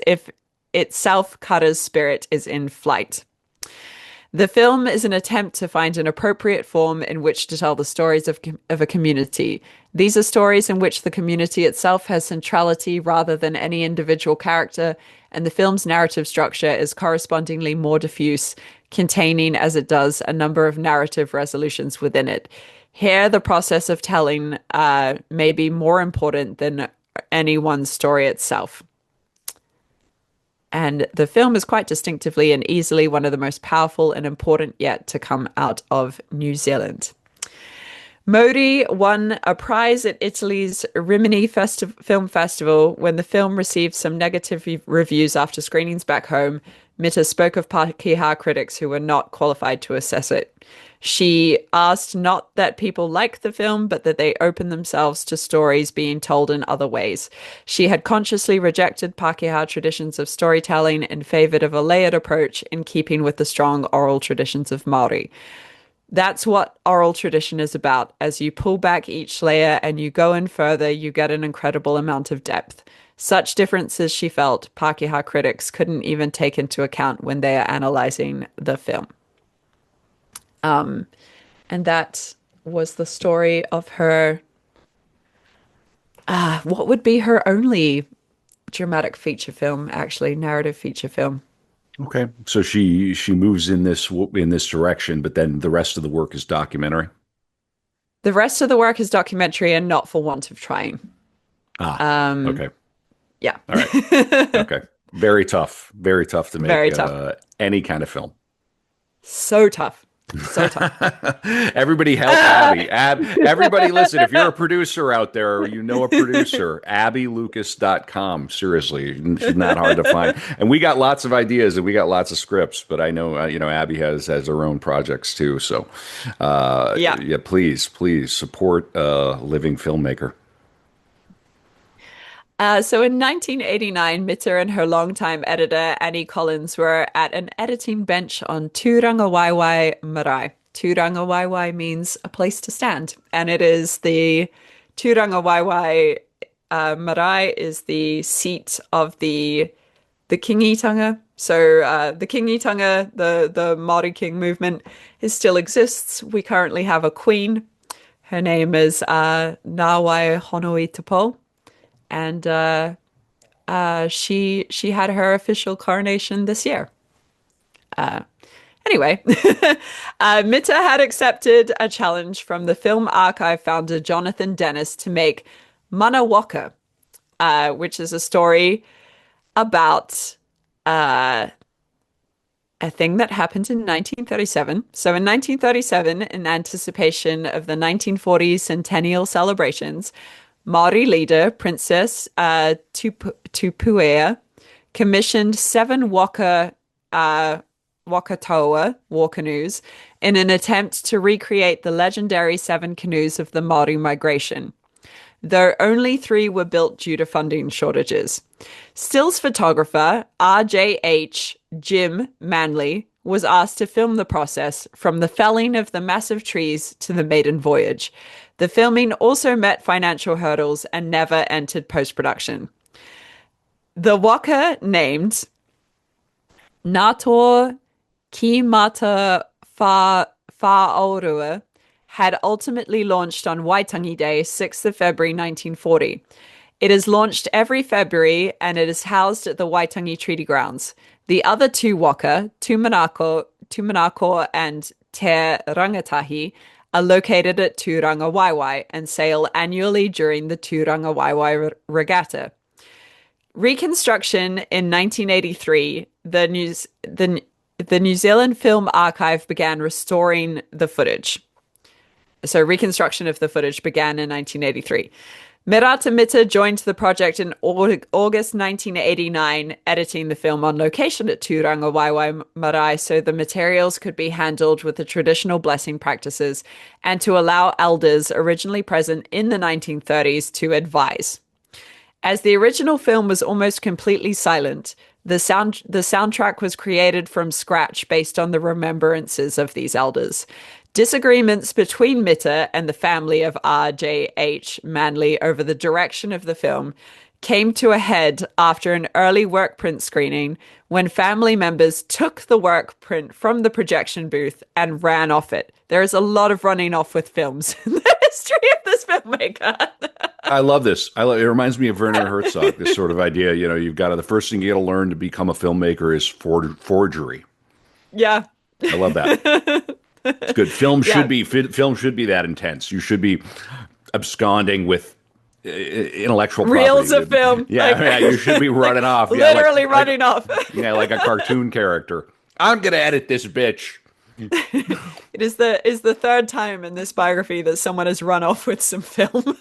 if itself Kara's spirit is in flight. The film is an attempt to find an appropriate form in which to tell the stories of a community. These are stories in which the community itself has centrality rather than any individual character, and the film's narrative structure is correspondingly more diffuse, containing, as it does, a number of narrative resolutions within it. Here, the process of telling may be more important than any one story itself. And the film is quite distinctively and easily one of the most powerful and important yet to come out of New Zealand. Maori won a prize at Italy's Rimini Film Festival. When the film received some negative reviews after screenings back home, Mita spoke of Pākehā critics who were not qualified to assess it. She asked not that people like the film, but that they open themselves to stories being told in other ways. She had consciously rejected Pākehā traditions of storytelling in favor of a layered approach in keeping with the strong oral traditions of Māori. That's what oral tradition is about. As you pull back each layer and you go in further, you get an incredible amount of depth. Such differences, she felt, Pākehā critics couldn't even take into account when they are analyzing the film. And that was the story of her, what would be her only dramatic feature film, actually, narrative feature film. Okay. So she moves in this direction, but then the rest of the work is documentary. The rest of the work is documentary and not for want of trying. Ah, Um, okay. yeah. All right. Okay. Very tough. Very tough to make Very tough. any kind of film. So tough. So tough. Everybody help Abbie. Everybody listen, if you're a producer out there or you know a producer, abbielucas.com. Seriously, she's not hard to find. And we got lots of ideas and we got lots of scripts, but I know Abbie has her own projects too. So Yeah. yeah, please support a living filmmaker. So in 1989, Mita and her longtime editor, Annie Collins, were at an editing bench on Turanga Waiwai Marae. Turanga Waiwai means a place to stand. And it is the Turanga Waiwai Marae is the seat of the Kingitanga. So the Kingitanga, the Maori King movement, it still exists. We currently have a queen. Her name is Nawai Honoi Tapo, and she had her official coronation this year. Anyway, Mita had accepted a challenge from the Film Archive founder Jonathan Dennis to make Manawaka, which is a story about a thing that happened in 1937. So in 1937, in anticipation of the 1940 centennial celebrations, Maori leader Princess Tupuea commissioned seven Wakatoa war canoes in an attempt to recreate the legendary seven canoes of the Maori migration, though only three were built due to funding shortages. Stills photographer RJH Jim Manley was asked to film the process from the felling of the massive trees to the maiden voyage. The filming also met financial hurdles and never entered post-production. The waka named Nator Kimata Whaorua had ultimately launched on Waitangi Day, 6th of February 1940. It is launched every February and it is housed at the Waitangi Treaty Grounds. The other two waka, Tumanako and Te Rangatahi, are located at Turanga Waiwai and sail annually during the Turanga Waiwai Regatta. Reconstruction in 1983, the New Zealand Film Archive began restoring the footage. So reconstruction of the footage began in 1983. Merata Mita joined the project in August 1989, editing the film on location at Turanga Waiwai Marae so the materials could be handled with the traditional blessing practices and to allow elders originally present in the 1930s to advise. As the original film was almost completely silent, the soundtrack was created from scratch based on the remembrances of these elders. Disagreements between Mita and the family of R.J.H. Manley over the direction of the film came to a head after an early work print screening when family members took the work print from the projection booth and ran off it. There is a lot of running off with films in the history of this filmmaker. I love this. It reminds me of Werner Herzog, this sort of idea. You've got the first thing you got to learn to become a filmmaker is forgery. Yeah. I love that. It's good. Film Yeah. should be that intense. You should be absconding with intellectual Reels property. of film. Yeah, Like, yeah, you should be running off. Yeah, literally running off. yeah, like a cartoon character. I'm gonna edit this bitch. It is the third time in this biography that someone has run off with some film.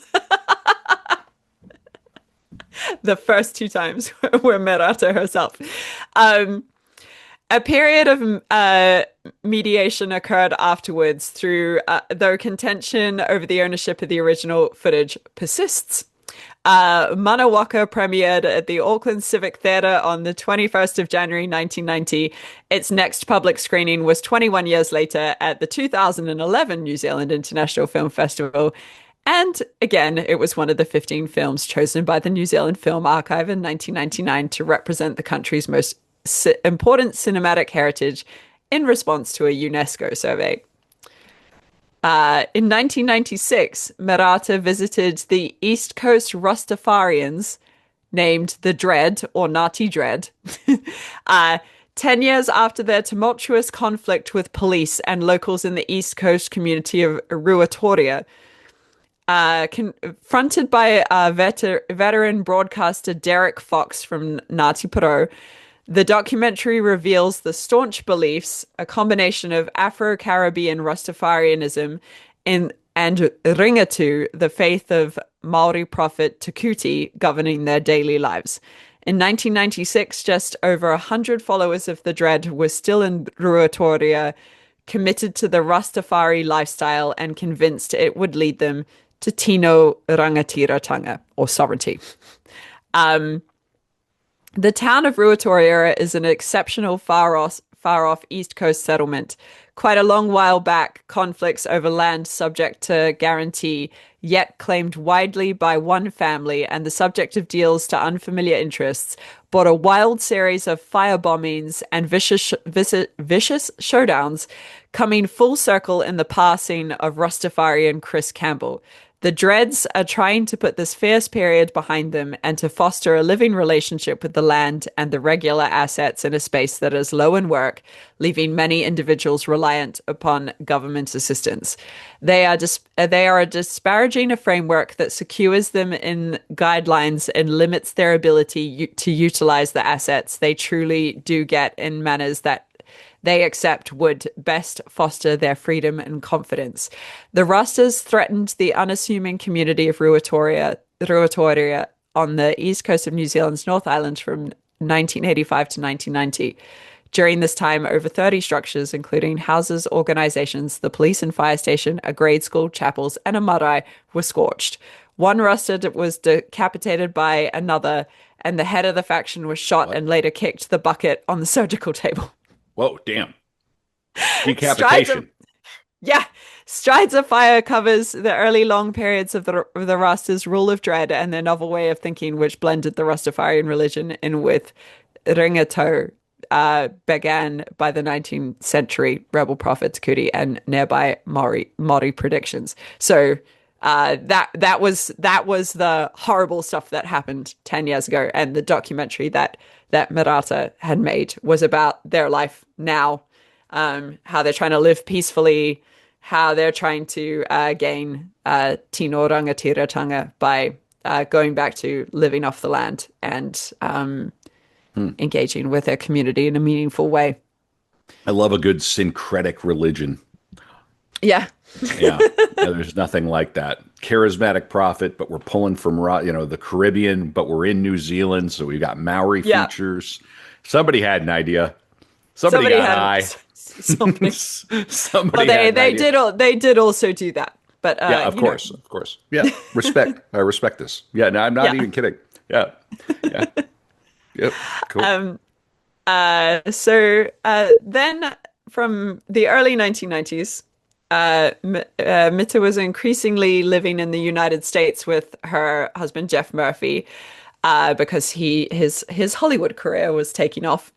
The first two times were Merata herself. Um, a period of mediation occurred afterwards though contention over the ownership of the original footage persists. Manawaka premiered at the Auckland Civic Theatre on the 21st of January 1990. Its next public screening was 21 years later at the 2011 New Zealand International Film Festival. And again, it was one of the 15 films chosen by the New Zealand Film Archive in 1999 to represent the country's most important cinematic heritage in response to a UNESCO survey. In 1996, Merata visited the East Coast Rastafarians, named the Dread or Nati Dread, uh, 10 years after their tumultuous conflict with police and locals in the East Coast community of Ruatoria. Confronted by veteran broadcaster Derek Fox from Ngāti Porou, the documentary reveals the staunch beliefs, a combination of Afro-Caribbean Rastafarianism and Ringatu, the faith of Maori prophet Takuti, governing their daily lives. In 1996, just over 100 followers of the Dread were still in Ruatoria, committed to the Rastafari lifestyle and convinced it would lead them to Tino Rangatiratanga, or sovereignty. The town of Ruatoria is an exceptional far off East Coast settlement. Quite a long while back, conflicts over land subject to guarantee, yet claimed widely by one family and the subject of deals to unfamiliar interests, brought a wild series of fire bombings and vicious showdowns, coming full circle in the passing of Rastafarian Chris Campbell. The Dreads are trying to put this fierce period behind them and to foster a living relationship with the land and the regular assets in a space that is low in work, leaving many individuals reliant upon government assistance. They are disparaging a framework that secures them in guidelines and limits their ability to utilize the assets they truly do get in manners that they accept would best foster their freedom and confidence. The Rastas threatened the unassuming community of Ruatoria on the east coast of New Zealand's North Island from 1985 to 1990. During this time, over 30 structures, including houses, organizations, the police and fire station, a grade school, chapels, and a marae, were scorched. One Rasta was decapitated by another, and the head of the faction was shot What? and later kicked the bucket on the surgical table. Whoa, damn. Strides of Decapitation. Yeah, Strides of Fire covers the early long periods of the Rasta's rule of dread and their novel way of thinking, which blended the Rastafarian religion in with Ringatu, began by the 19th century rebel prophet Takuti and nearby Maori predictions. So that was the horrible stuff that happened 10 years ago, and the documentary that Merata had made was about their life now, how they're trying to live peacefully, how they're trying to gain tino rangatiratanga by going back to living off the land and engaging with their community in a meaningful way. I love a good syncretic religion. Yeah. Yeah. Yeah, there's nothing like that. Charismatic prophet, but we're pulling from the Caribbean, but we're in New Zealand, so we've got Maori Yeah. features. Somebody had an idea. Somebody got high. Somebody. Somebody Well, had an idea. they did also do that, but Yeah, of course, of course. Yeah, respect. I respect this. Yeah, no, I'm not Yeah. even kidding. Yeah, yeah, yep. Cool. Then from the early 1990s, Mita was increasingly living in the United States with her husband Jeff Murphy, because his Hollywood career was taking off.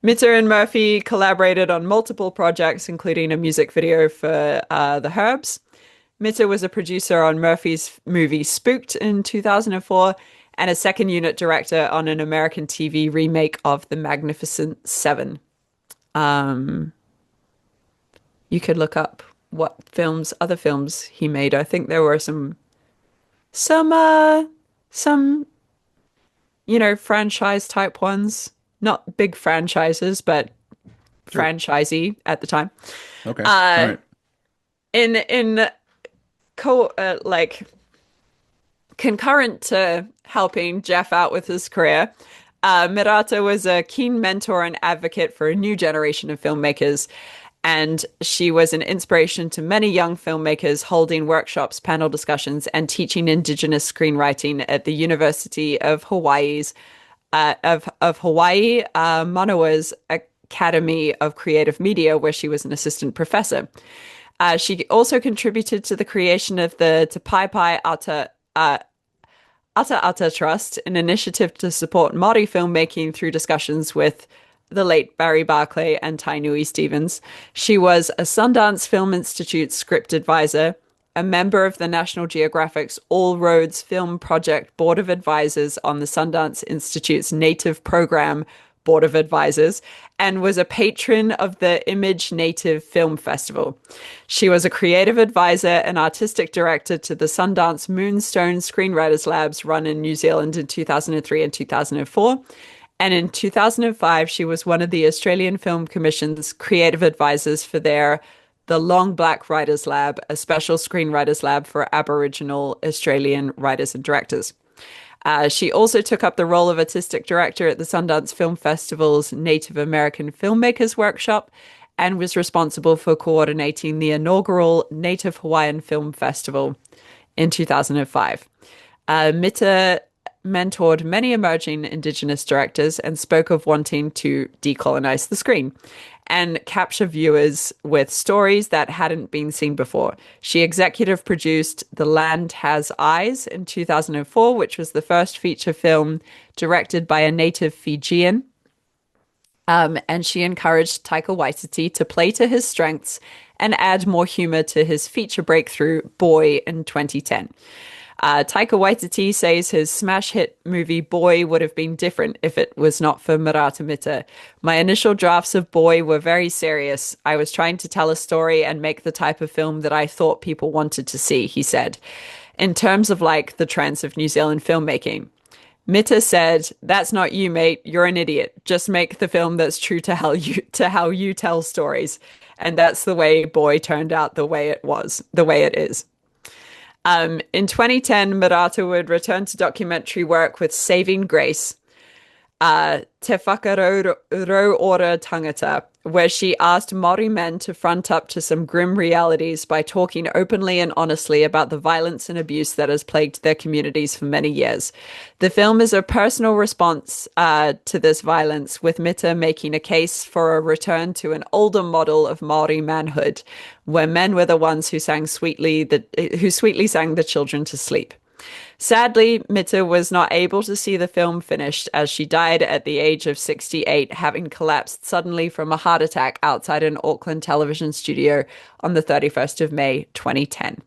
Mita and Murphy collaborated on multiple projects, including a music video for The Herbs. Mita was a producer on Murphy's movie Spooked in 2004 and a second unit director on an American TV remake of The Magnificent Seven. You could look up what other films he made. I think there were some, franchise type ones. Not big franchises, but Sure. franchisey at the time. Okay. All right. In like concurrent to helping Jeff out with his career, Merata was a keen mentor and advocate for a new generation of filmmakers, and she was an inspiration to many young filmmakers, holding workshops, panel discussions, and teaching Indigenous screenwriting at the University of Hawaii's Manawa's Academy of Creative Media, where she was an assistant professor. She also contributed to the creation of the Te Paipai Ata Ata Trust, an initiative to support Māori filmmaking through discussions with the late Barry Barclay and Tainui Stevens. She was a Sundance Film Institute script advisor, a member of the National Geographic's All Roads Film Project Board of Advisors on the Sundance Institute's Native Program Board of Advisors, and was a patron of the Image Native Film Festival. She was a creative advisor and artistic director to the Sundance Moonstone Screenwriters Labs run in New Zealand in 2003 and 2004. And in 2005, she was one of the Australian Film Commission's creative advisors for the Long Black Writers Lab, a special screenwriters lab for Aboriginal Australian writers and directors. She also took up the role of artistic director at the Sundance Film Festival's Native American Filmmakers Workshop and was responsible for coordinating the inaugural Native Hawaiian Film Festival in 2005. Mita mentored many emerging Indigenous directors and spoke of wanting to decolonize the screen and capture viewers with stories that hadn't been seen before. She executive produced The Land Has Eyes in 2004, which was the first feature film directed by a native Fijian. And she encouraged Taika Waititi to play to his strengths and add more humor to his feature breakthrough Boy in 2010. Taika Waititi says his smash hit movie Boy would have been different if it was not for Merata Mita. My initial drafts of Boy were very serious. I was trying to tell a story and make the type of film that I thought people wanted to see, he said. In terms of like the trends of New Zealand filmmaking, Mita said, "That's not you, mate. You're an idiot. Just make the film that's true to how you tell stories." And that's the way Boy turned out the way it is. In 2010, Merata would return to documentary work with Saving Grace, Te Whakarau Ora Tangata, where she asked Maori men to front up to some grim realities by talking openly and honestly about the violence and abuse that has plagued their communities for many years. The film is a personal response to this violence, with Mita making a case for a return to an older model of Maori manhood, where men were the ones who sweetly sang the children to sleep. Sadly, Mita was not able to see the film finished as she died at the age of 68, having collapsed suddenly from a heart attack outside an Auckland television studio on the 31st of May, 2010.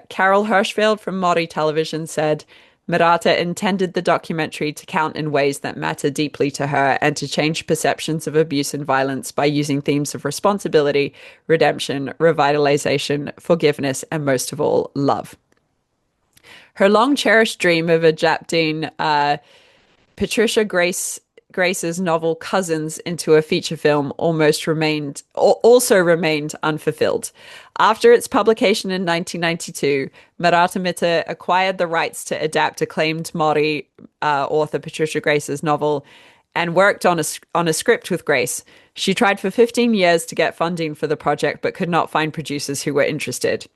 Carol Hirschfeld from Maori Television said, Merata intended the documentary to count in ways that matter deeply to her and to change perceptions of abuse and violence by using themes of responsibility, redemption, revitalization, forgiveness, and most of all, love. Her long-cherished dream of adapting Patricia Grace's novel Cousins into a feature film also remained unfulfilled. After its publication in 1992, Merata Mita acquired the rights to adapt acclaimed Maori author Patricia Grace's novel and worked on a script with Grace. She tried for 15 years to get funding for the project, but could not find producers who were interested.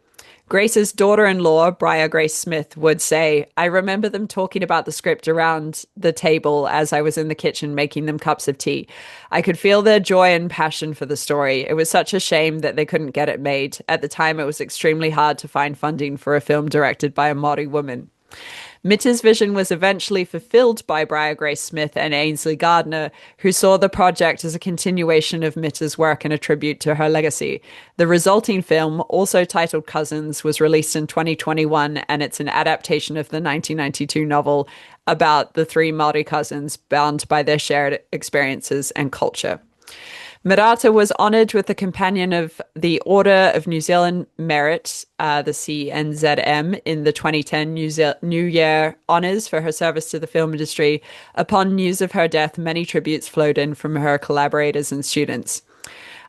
Grace's daughter-in-law, Briar Grace Smith, would say, I remember them talking about the script around the table as I was in the kitchen making them cups of tea. I could feel their joy and passion for the story. It was such a shame that they couldn't get it made. At the time, it was extremely hard to find funding for a film directed by a Maori woman. Mita's vision was eventually fulfilled by Briar Grace Smith and Ainsley Gardner, who saw the project as a continuation of Mita's work and a tribute to her legacy. The resulting film, also titled Cousins, was released in 2021, and it's an adaptation of the 1992 novel about the three Maori cousins bound by their shared experiences and culture. Merata was honoured with the Companion of the Order of New Zealand Merit, the CNZM, in the 2010 New Year Honours for her service to the film industry. Upon news of her death, many tributes flowed in from her collaborators and students.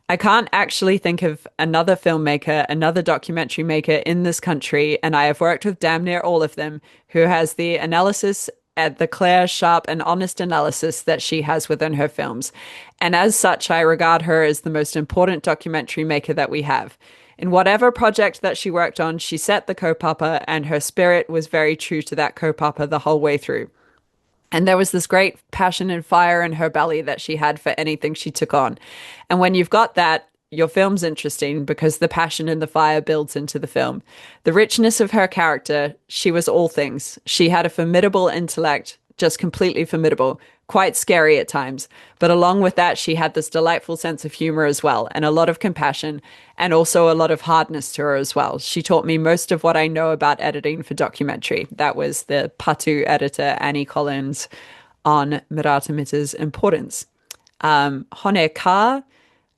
I can't actually think of another filmmaker, another documentary maker in this country, and I have worked with damn near all of them, who has the analysis at the clear, sharp, and honest analysis that she has within her films. And as such, I regard her as the most important documentary maker that we have. In whatever project that she worked on, she set the kaupapa, and her spirit was very true to that kaupapa the whole way through. And there was this great passion and fire in her belly that she had for anything she took on. And when you've got that, your film's interesting because the passion and the fire builds into the film. The richness of her character, she was all things. She had a formidable intellect, just completely formidable, quite scary at times. But along with that, she had this delightful sense of humor as well, and a lot of compassion, and also a lot of hardness to her as well. She taught me most of what I know about editing for documentary. That was the ptII editor, Annie Collins, on Merata Mita's importance. Hone Ka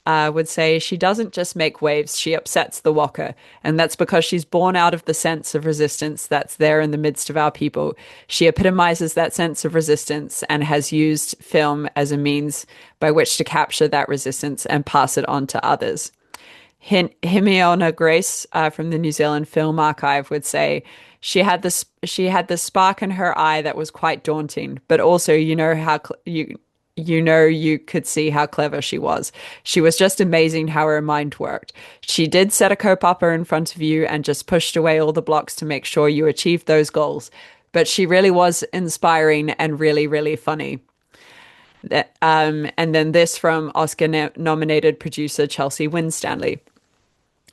would say she doesn't just make waves, she upsets the waka. And that's because she's born out of the sense of resistance that's there in the midst of our people. She epitomizes that sense of resistance and has used film as a means by which to capture that resistance and pass it on to others. Himiona Grace from the New Zealand Film Archive would say she had this spark in her eye that was quite daunting, but also you could see how clever she was. She was just amazing how her mind worked. She did set a kaupapa in front of you and just pushed away all the blocks to make sure you achieved those goals. But she really was inspiring and really, really funny. And then this from Oscar-nominated producer Chelsea Winstanley.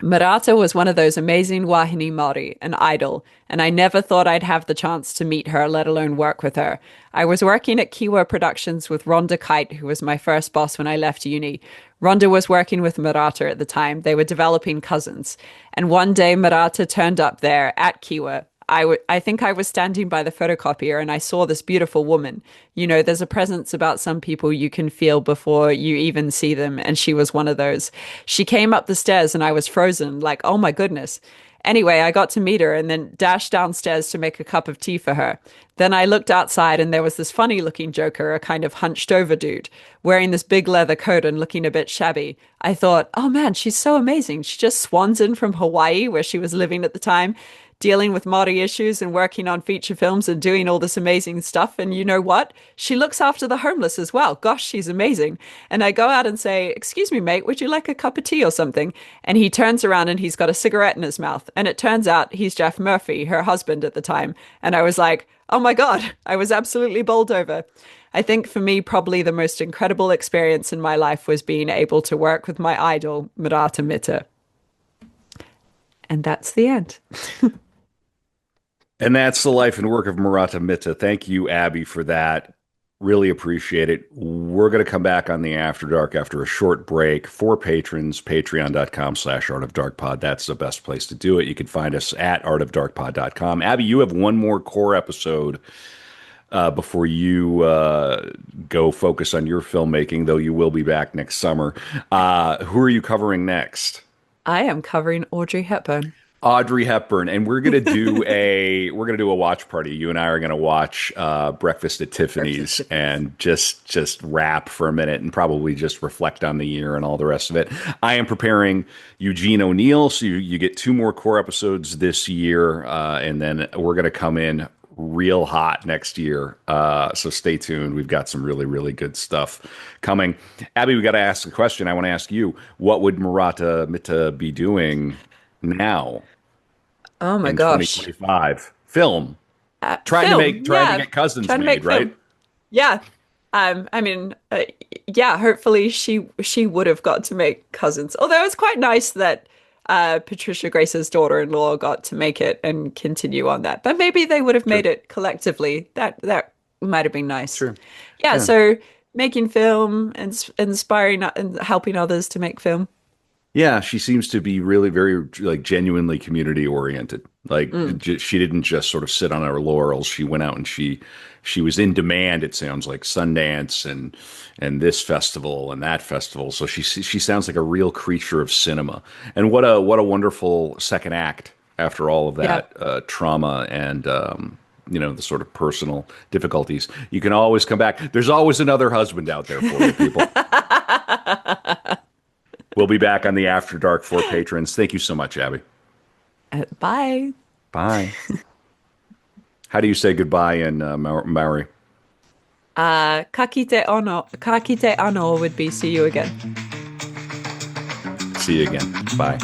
Merata was one of those amazing wahine Maori, an idol, and I never thought I'd have the chance to meet her, let alone work with her. I was working at Kiwa Productions with Rhonda Kite, who was my first boss when I left uni. Rhonda was working with Merata at the time. They were developing Cousins. And one day Merata turned up there at Kiwa. I think I was standing by the photocopier and I saw this beautiful woman. You know, there's a presence about some people you can feel before you even see them, and she was one of those. She came up the stairs and I was frozen, like, oh my goodness. Anyway, I got to meet her and then dashed downstairs to make a cup of tea for her. Then I looked outside and there was this funny looking joker, a kind of hunched over dude, wearing this big leather coat and looking a bit shabby. I thought, oh man, she's so amazing. She just swans in from Hawaii, where she was living at the time, dealing with Maori issues and working on feature films and doing all this amazing stuff. And you know what? She looks after the homeless as well. Gosh, she's amazing. And I go out and say, excuse me, mate, would you like a cup of tea or something? And he turns around and he's got a cigarette in his mouth. And it turns out he's Jeff Murphy, her husband at the time. And I was like, oh my God, I was absolutely bowled over. I think for me, probably the most incredible experience in my life was being able to work with my idol, Merata Mita. And that's the end. And that's the life and work of Merata Mita. Thank you, Abbie, for that. Really appreciate it. We're going to come back on the After Dark after a short break. For patrons, patreon.com/artofdarkpod. That's the best place to do it. You can find us at artofdarkpod.com. Abbie, you have one more core episode before you go focus on your filmmaking, though you will be back next summer. Who are you covering next? I am covering Audrey Hepburn. Audrey Hepburn, and we're gonna do a watch party. You and I are gonna watch Breakfast at Tiffany's and just rap for a minute and probably just reflect on the year and all the rest of it. I am preparing Eugene O'Neill, so you get two more core episodes this year, and then we're gonna come in real hot next year. So stay tuned. We've got some really, really good stuff coming. Abbie, we got to ask a question. I want to ask you, what would Merata Mita be doing now Oh my in gosh. 2025? Film. Trying to get Cousins Trying to made, make film. right? Yeah. I mean, yeah, hopefully she would have got to make Cousins. Although it's quite nice that Patricia Grace's daughter-in-law got to make it and continue on that. But maybe they would have True. made it collectively. That might have been nice. True. Yeah, Yeah. so making film and inspiring and helping others to make film. Yeah, she seems to be really very like genuinely community oriented. Like Mm. she didn't just sort of sit on her laurels. She went out and she was in demand. It sounds like Sundance and this festival and that festival. So she sounds like a real creature of cinema. And what a wonderful second act after all of Yeah. that trauma and the sort of personal difficulties. You can always come back. There's always another husband out there for you, people. We'll be back on the After Dark for patrons. Thank you so much, Abbie. Bye. Bye. How do you say goodbye in Maori? Ka kite ano would be see you again. See you again. Bye.